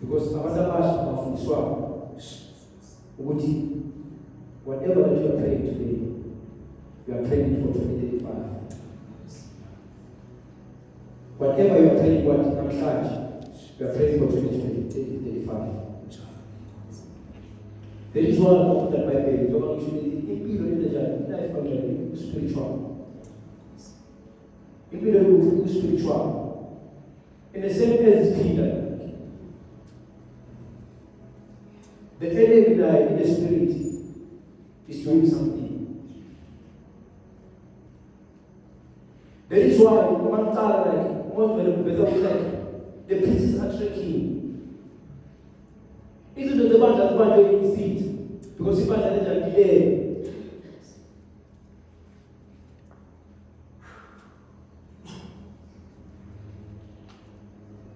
because another version of this one, whatever that you are praying today, you are praying for 2035. Whatever you are praying, what I'm charged, you are praying for 2035. There is one of that Bible, you are usually spiritual. Spiritual. In the same as Peter, the enemy in the spirit is doing something. That is why one time the princes are trekking. Isn't the one that one way in seat? Because if I had a delay.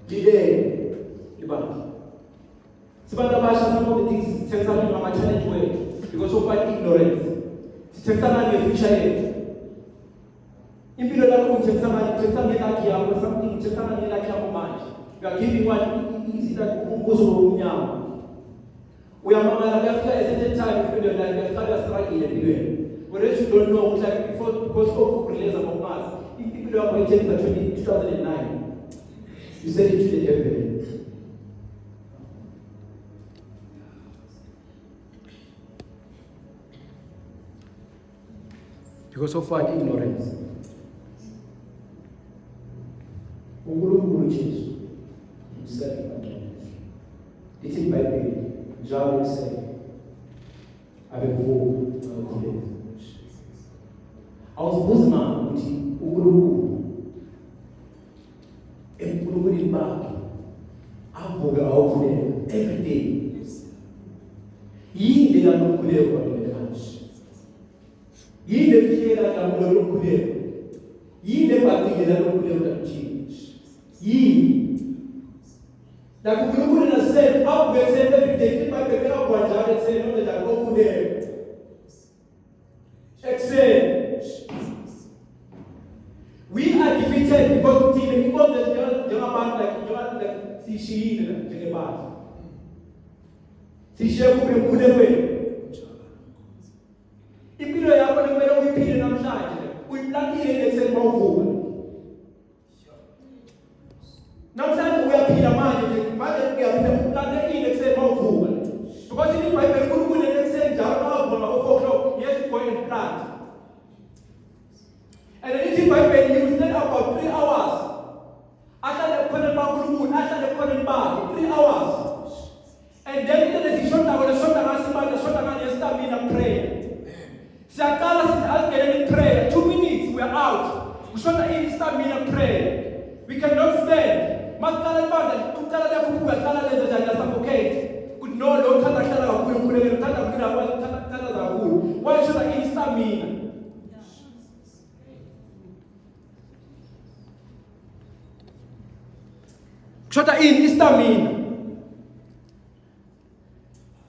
Delay. Some of the things takes on my challenge way because of my ignorance. It takes on your future yet. Impilo lakho uthetha ngekaki yakho something uthetha ngekaki yakho manje. You are giving one easy that umbuzo womnyama. Uyamangala kuyafika a certain time in your life uyaqala struggle empilweni. Whereas you don't know like before because of release of mass. Impilo yakho ithenga 2009. You said it to the devil. Because of what ignorance. uNkulunkulu Jesu usekho bantwana. Lithi iBhayibheli njalo lisekho abekuvuma ukukhuleka. Awuzibuzi manje ukuthi uNkulunkulu enkulunkulu bakhe avuke awukhuleka every day. Yini le lokukhuleka kwamele manje? Yini efikela la lokukhuleka? Yini ebathile la lokukhuleka kuthini? Yini? La kukhuleka na self avuke every day iBhayibheli akwanjalo ekutheni noma la lokukhuleka. Excel. We are defeated because like sishiyile njengebandla. Sishiye kuphemkhulekweni. Impilo yakho kumele uyiphile namhlanje. Uyiplakile ekseni mawuvuka. Namhlanje uyaphila manje uyaphila uplakile ekseni mawuvuka. Because in iBhayibheli uNkulunkulu ekseni njalo mawuvuka ngo4:00 yes go and plant. And then in iBhayibheli you spend about 3 hours. Ahlale khona makhulunkulu, ahlale khona ibakhe 3 hours. And then the shonda ngani yestamina prayer. Siyaqala sithi asingene in prayer 2 minutes we are out. Ushonda in stamina prayer. We cannot stand. Maqala ibandla uqala lakubuka qala lenza njani suffocate. Kuthi no lo thanda hlala kakhulu ukhulekela thanda kuphila abantu thanda kakhulu. Why shonda in stamina? Shota in stamina.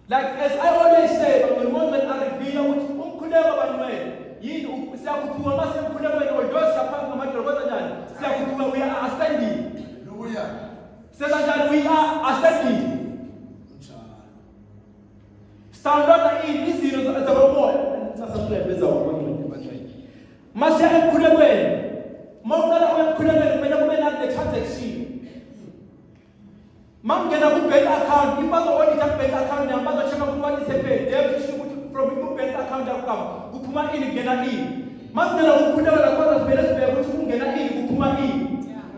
Like as I always say, but the moment I reveal which umkhuleko banwele, yini siyakuthuka mase umkhulekweni odosi apha ngamadolobha njani? Siyakuthuka we are ascending. Hallelujah. Senza njani we are ascending. Standard in izinto zabomoya. Sasaphela beza ubantu. Mase umkhulekweni. Mawuqala umkhulekweni kumele kube na transaction. Mangena ku bank account, ibazo audit bank account yambazo cheka ukuthi what is happening. They have to from your bank account yakho kuphuma ini ngena ini. Mangena ukukhuleka khona sibele sibeke ukuthi ungena ini kuphuma ini.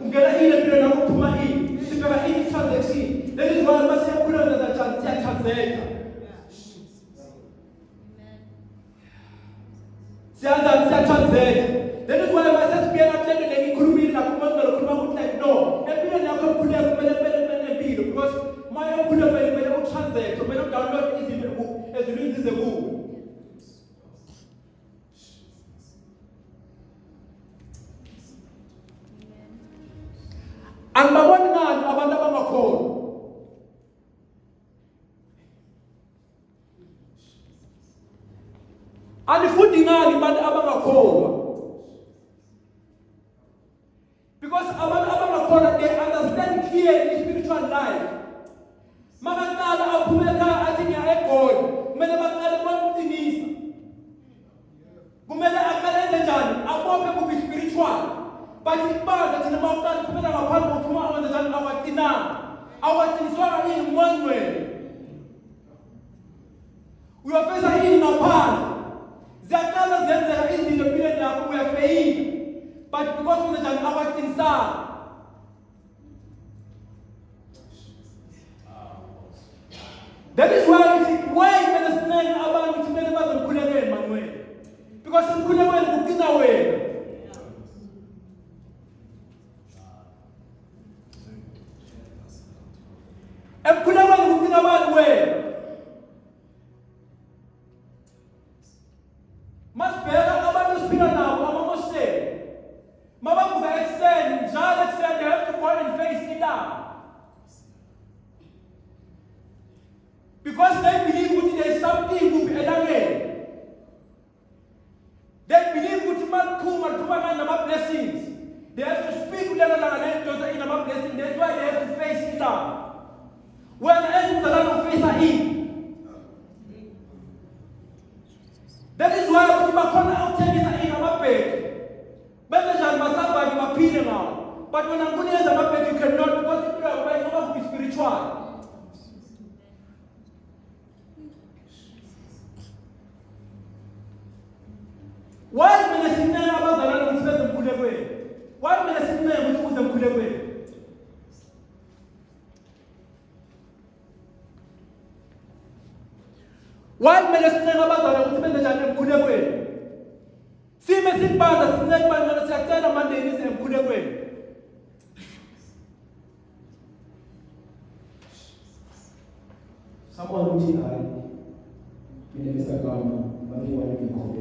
Ungena ini empilo nakho kuphuma ini. Sibeka ini transaction. That is why mase yakhuleka za chance ya transeka. Siya transeka. That is why mase sibeka atlele ngikhulumile nakumuntu lokhuluma ukuthi like no. Empilo yakho kukhuleka kumele because my own will translate, to download is in the book as it is the book. And my one man, Abandama call. And the food in Abandama call. Because Abandama call, they understand clearly spiritual life. Makakala aphumeka athi ngiyaegoli kumele baqale bamtinisa kumele aqale njani abophe kubi spiritual but ibandla thina mawuqala kumele ngaphambi kokuphuma awenze njani awatiniswa yini mwanwele uyofeza yini ngaphandle ziyaqala zenzeka izinto empilweni yakho uyafeyila but because wenze njani awatinisa. That is why when the man abantu kumele bazomkhulekela Emmanuel. Because umkhulekweni kugcina wena. Emkhulekweni kugcina abantu wena. Masibheka abantu siphila nabo amaMoshe. Mabavuka ekseni njalo ekseni they have to go and face it down. Because they believe there is something to be elangeni. They believe that man nama blessings. They have to speak with them in nama blessings. That's why they have to face it down. When else the land face in. That is why we can out in nama bed. But the jan masaba ma pile now. But when I'm going to nama bed you cannot because you are going to be spiritual. Why mena sinna abazalana ukuthi beze mkhulekweni? Why mena sinna ukuthi uze mkhulekweni? Why kumele sincenga abazali ukuthi benze njani emkhulekweni? Sime sibanda sincenga bani siyacela manje nize emkhulekweni. Someone who did I in Mr. Gama, but he wanted to be called.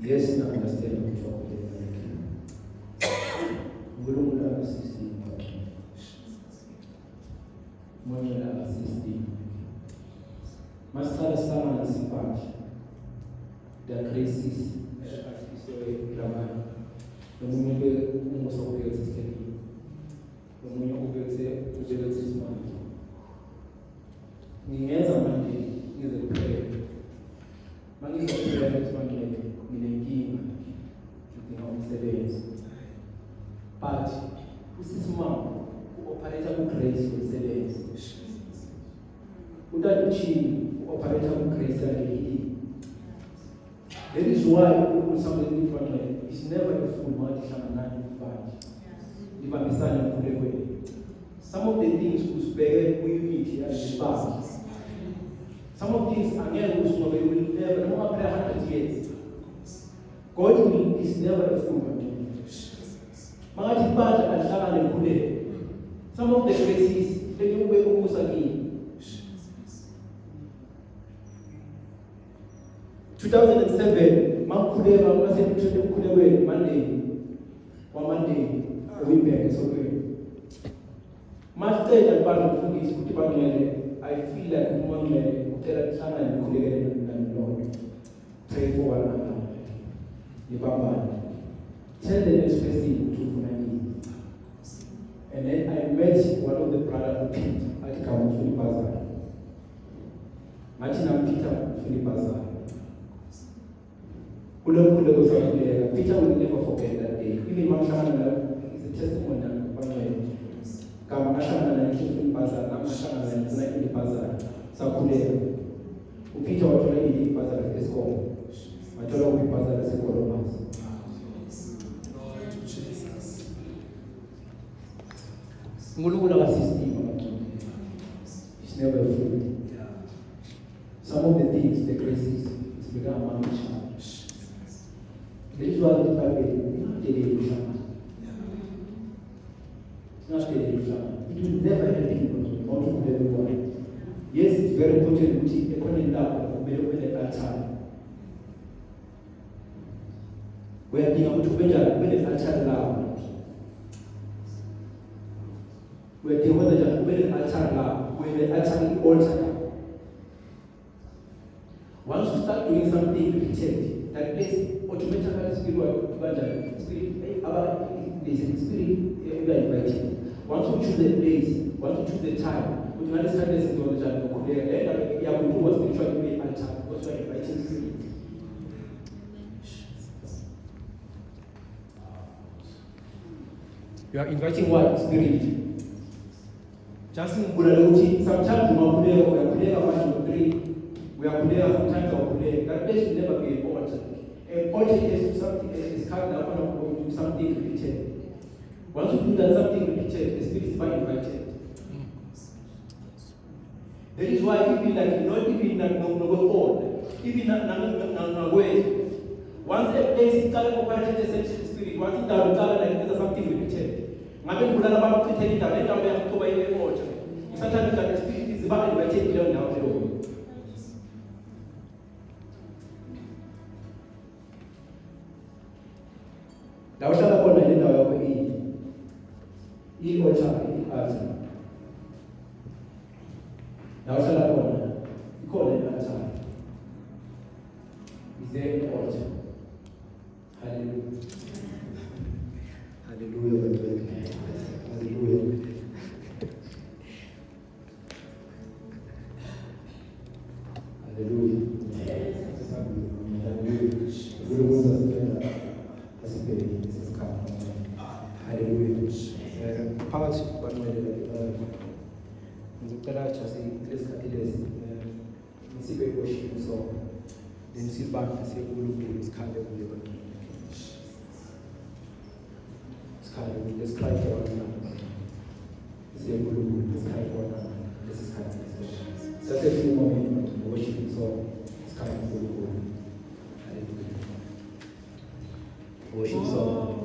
Yes, I understand what you're talking about. We don't have a system. We don't have a system. Master Sama and Sipak, the crisis, the moment almost over existing. The moment over existing. Ningenza manje ngize kuphela. Mangize kuphela manje nginenkinga ngidinga umsebenzi. But usisimama uoperator ku-grace umsebenzi. Utatuchini uoperator ku-grace yakhe. That is why something different is never a full month hlangana manje. Ibambisana emkhulekweni. Some of the things usibheke kuyunity yasibaba. Some of these angeke usibheke will never no matter 100 years. God will is never a full man. Makathi banja ahlangane emkhulekweni. Some of the graces bekube ukusa kini. 2007 makhuleka ngasemthethweni emkhulekweni Monday uyibheke sokweni. Masicela abantu ukufundisa ukuthi bangele I feel like umongameli ucela kuhlangana nokhulekela nami. Pray for one another. Yibambane. Tell the next person to ufuna yini. And then I met one of the brothers Peter at Kamufuni Bazaar. Martin Peter Funi Bazaar. Peter will never forget that day. Even Mamshana is a testimony of kama ashana na Funi Bazaar, kama ashana na Funi Bazaar. Sakule. Upita watola ili Bazaar esko. Watola Funi Bazaar esko lomas. Ngulukula ka system. It's never free. Some of the things, the crisis, is become managed. This is what the Bible not the illusion. Not the illusion. It will never help people, not to everyone. Yes, it's very important to economic love, but the altar. We are being able to measure when the altar love. We are being able to measure when the altar love, when the altar altar. Once you start doing something repeated, that place automatically spirit, you are invited. Once you choose the place, once you choose the time, you understand this is not the you have to do what spiritual way altar, because you are inviting spirit. You are inviting what? Spirit. Just in Buddha, sometimes you are we are there sometimes or today. That place will never be an altar. An altar is something is carved up on something repeated. Once you do that something repeated, the spirit is not invited. That is why even like not even no old, even na way. Once a place is called operated the same spirit, once it does like there's something repeated. Maybe we are about to take it away to buy an altar. Sometimes the spirit is about invited beyond now. La ushala kona ile ndawo yako hii altar altar. La ushala kona ikona ile altar. Is there an altar? Hallelujah. Hallelujah. Hallelujah. Hallelujah. Phakathi kwanele ngicela just lesikhathi lesi sibe worship so then sibamba sekuLunkulu sikhale kuye kona sikhale let's cry for one another sekuLunkulu let's cry for one another this is kind of such a few more minutes to worship, so it's kind of cool. Worship song.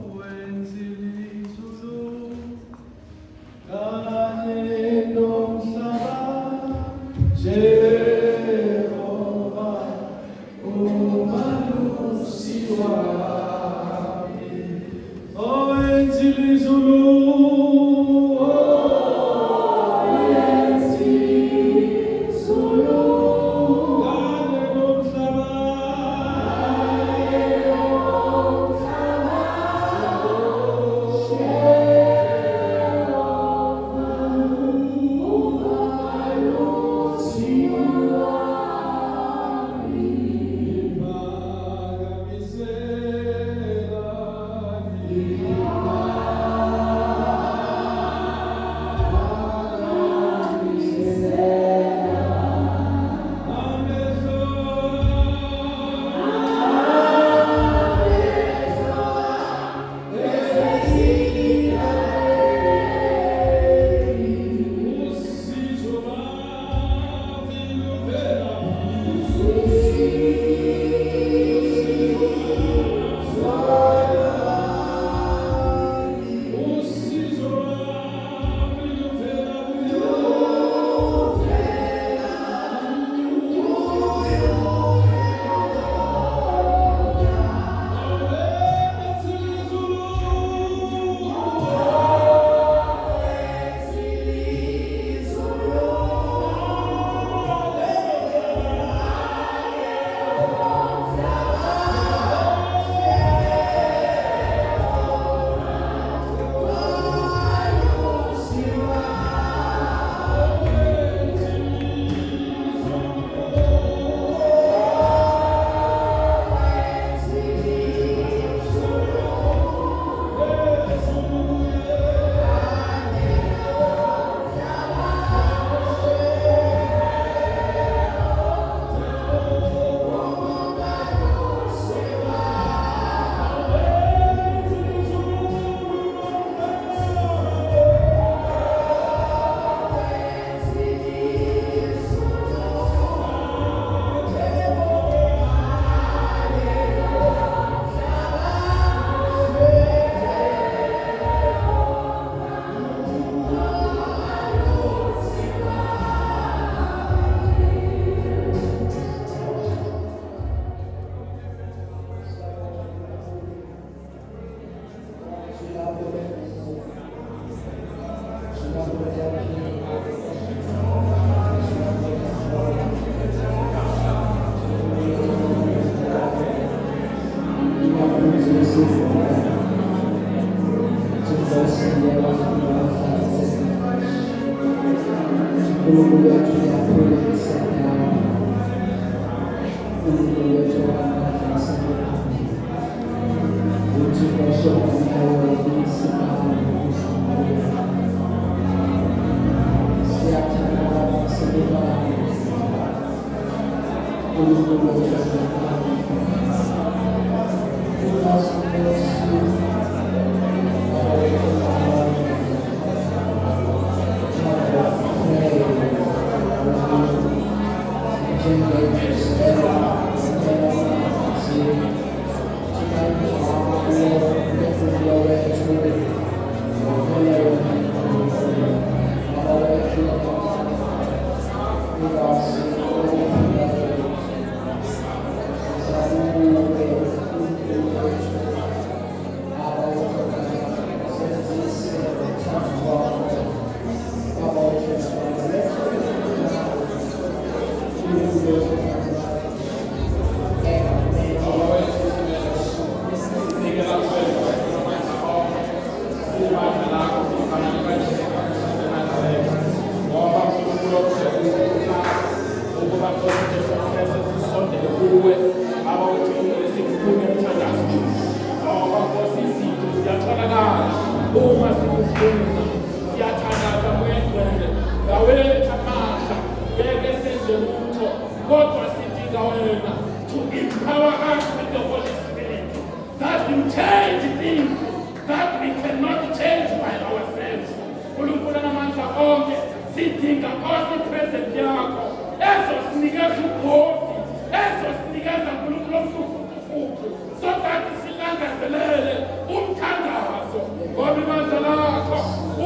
sidinga Nkosi ipresence yakho ezosinikeza ugqozi, ezosinikeza uNkulunkulu omfufufufu, so that silangazelele umthandazo. Ngoba ibandla lakho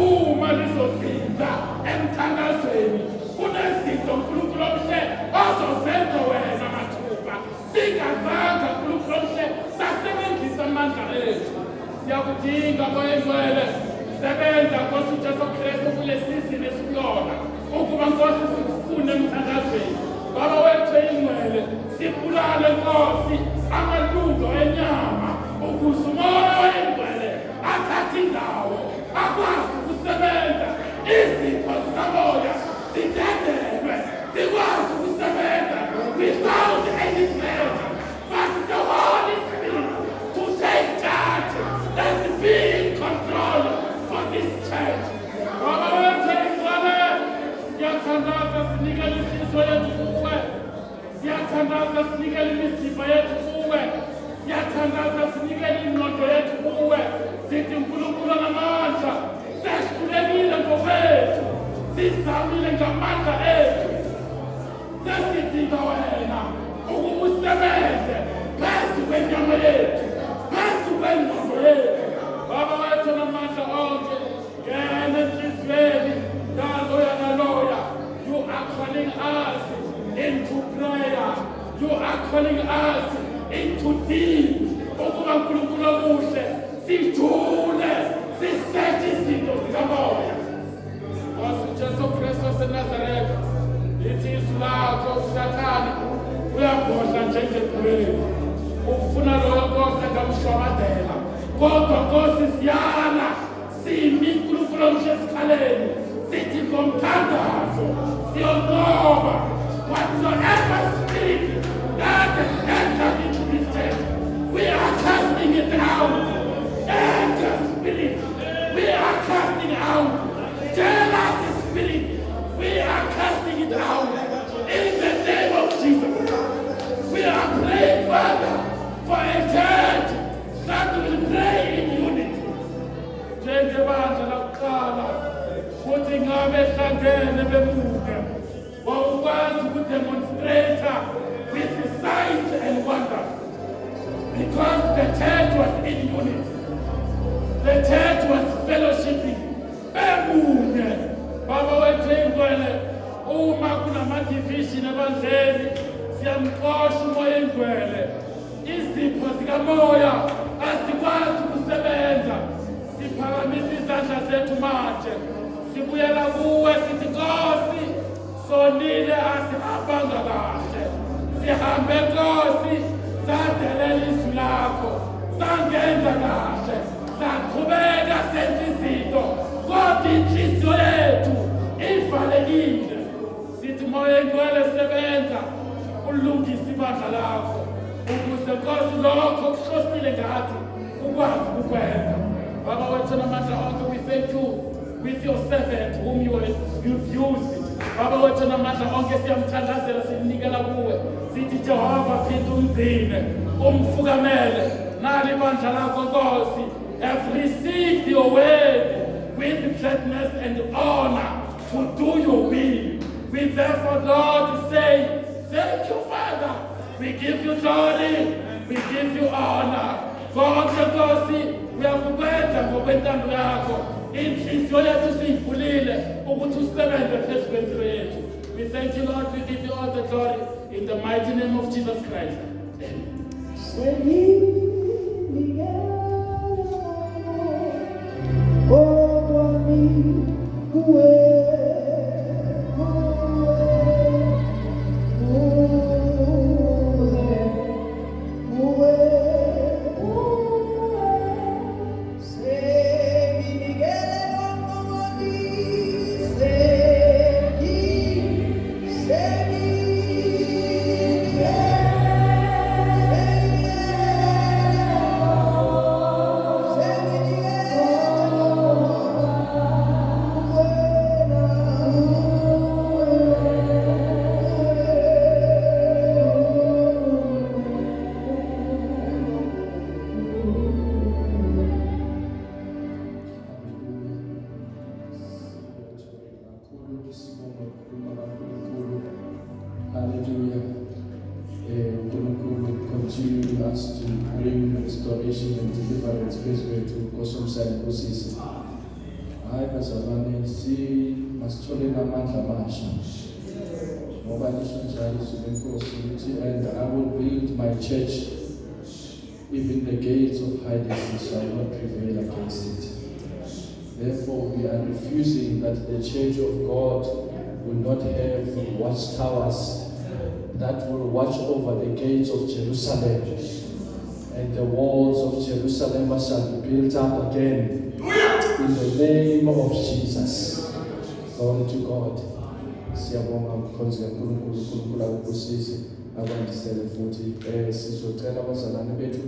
uma lizozinza emthandazweni kunezinto uNkulunkulu omhle azozenza wena mathupha singazange uNkulunkulu omhle sasebenzisa amandla ethu. Siyakudinga Moya Ngcwele, sebenza Nkosi uJesu Kristu kule sizini esikuyona ukuba Nkosi sikufune emthandazweni. Baba wethu ingcwele, sibulale Nkosi amalungu enyama ukuze umoya oyingcwele athathe indawo akwazi ukusebenza, izipho zikamoya zidendelwe zikwazi ukusebenza without any pleasure, but the Holy Spirit to take charge and be in control for this church. Baba wethu ingcwele, siyathandaza sinikele inhliziyo yethu kuwe, siyathandaza sinikele imizimba yethu kuwe, siyathandaza sinikele ingqondo yethu kuwe. Sithi uNkulunkulu namandla, sesikhulekile ngokwethu, sizamile ngamandla ethu, sesidinga wena ukuba usebenze phezu kwenyama yethu, phezu kwengqondo yethu. Baba wethu namandla onke, ngena enhliziyweni yaloya naloya. You are calling us into prayer. You are calling us into deep. Ukuba uNkulunkulu okuhle, sijule, sisethe izinto zikamoya. Nkosi uJesu Kristu waseNazaretha, lithi izwi lakho uSathane uyabhodla njengebhubesi, ufuna loyo Nkosi engamshwabadela. Kodwa Nkosi siyala, simi uNkulunkulu omhle esikhaleni, sithi ngomthandazo siyonqoba whatsoever spirit that has entered into this church. We are casting it out. Anger spirit, we are casting out. Jealousy spirit, we are casting it out. In the name of Jesus, we are praying, Father, for a church that will pray in unity. Njengebandla lakuqala futhi ngabe hlangene bemuke wawukwazi ukudemonstrate with signs and wonders, because the church was in unity, the church was fellowshipping bemunye. Baba wethu ingcwele, uma kunama-division ebandleni siyamxosha umoya ingcwele, izipho zikamoya azikwazi ukusebenza. Siphakamisa izandla zethu manje, sibuyela kuwe sithi Nkosi, sonile asihambanga kahle, sihambe Nkosi, sadelela izwi lakho, sangenza kahle, saqhubeka senza izinto, kodwa inhliziyo yethu ivalekile. Sithi Moya Ngcwele, sebenza ulungise ibandla lakho ukuze Nkosi lokho kuhlosile ngathi ukwazi ukwenza. Baba wethu namandla onke, we thank you with your servant whom you've used. Baba wethu namandla onke, siyamthandazela, sinikela kuwe, sithi Jehova phinda umgcine, umfukamele nali ibandla lakho Nkosi, have received your word with gladness and honor to do your will. We therefore, Lord, say thank you, Father. We give you glory, we give you honor. God, Nkosi, uyakubetha ngokwentando yakho, inhliziyo yethu siyivulile ukuthi usebenze phezu kwempilo yethu. We thank you, Lord, we give you all the glory in the mighty name of Jesus Christ. Amen.
restoration and deliverance phezu kwethu nkosomsana nkosisi. Hayi bazalwane, masithole namandla amasha. Ngoba lisho njalo izwi lenkosi lithi, and I will build my church, even the gates of Hades shall not prevail against it. Therefore, we are refusing that the church of God will not have watchtowers that will watch over the gates of Jerusalem, and the walls of Jerusalem shall be built up again in the name of Jesus. Glory to God. Siyabonga mkhonzi kaNkulunkulu, uNkulunkulu akubusise akwandisele futhi sizocela abazalwane bethu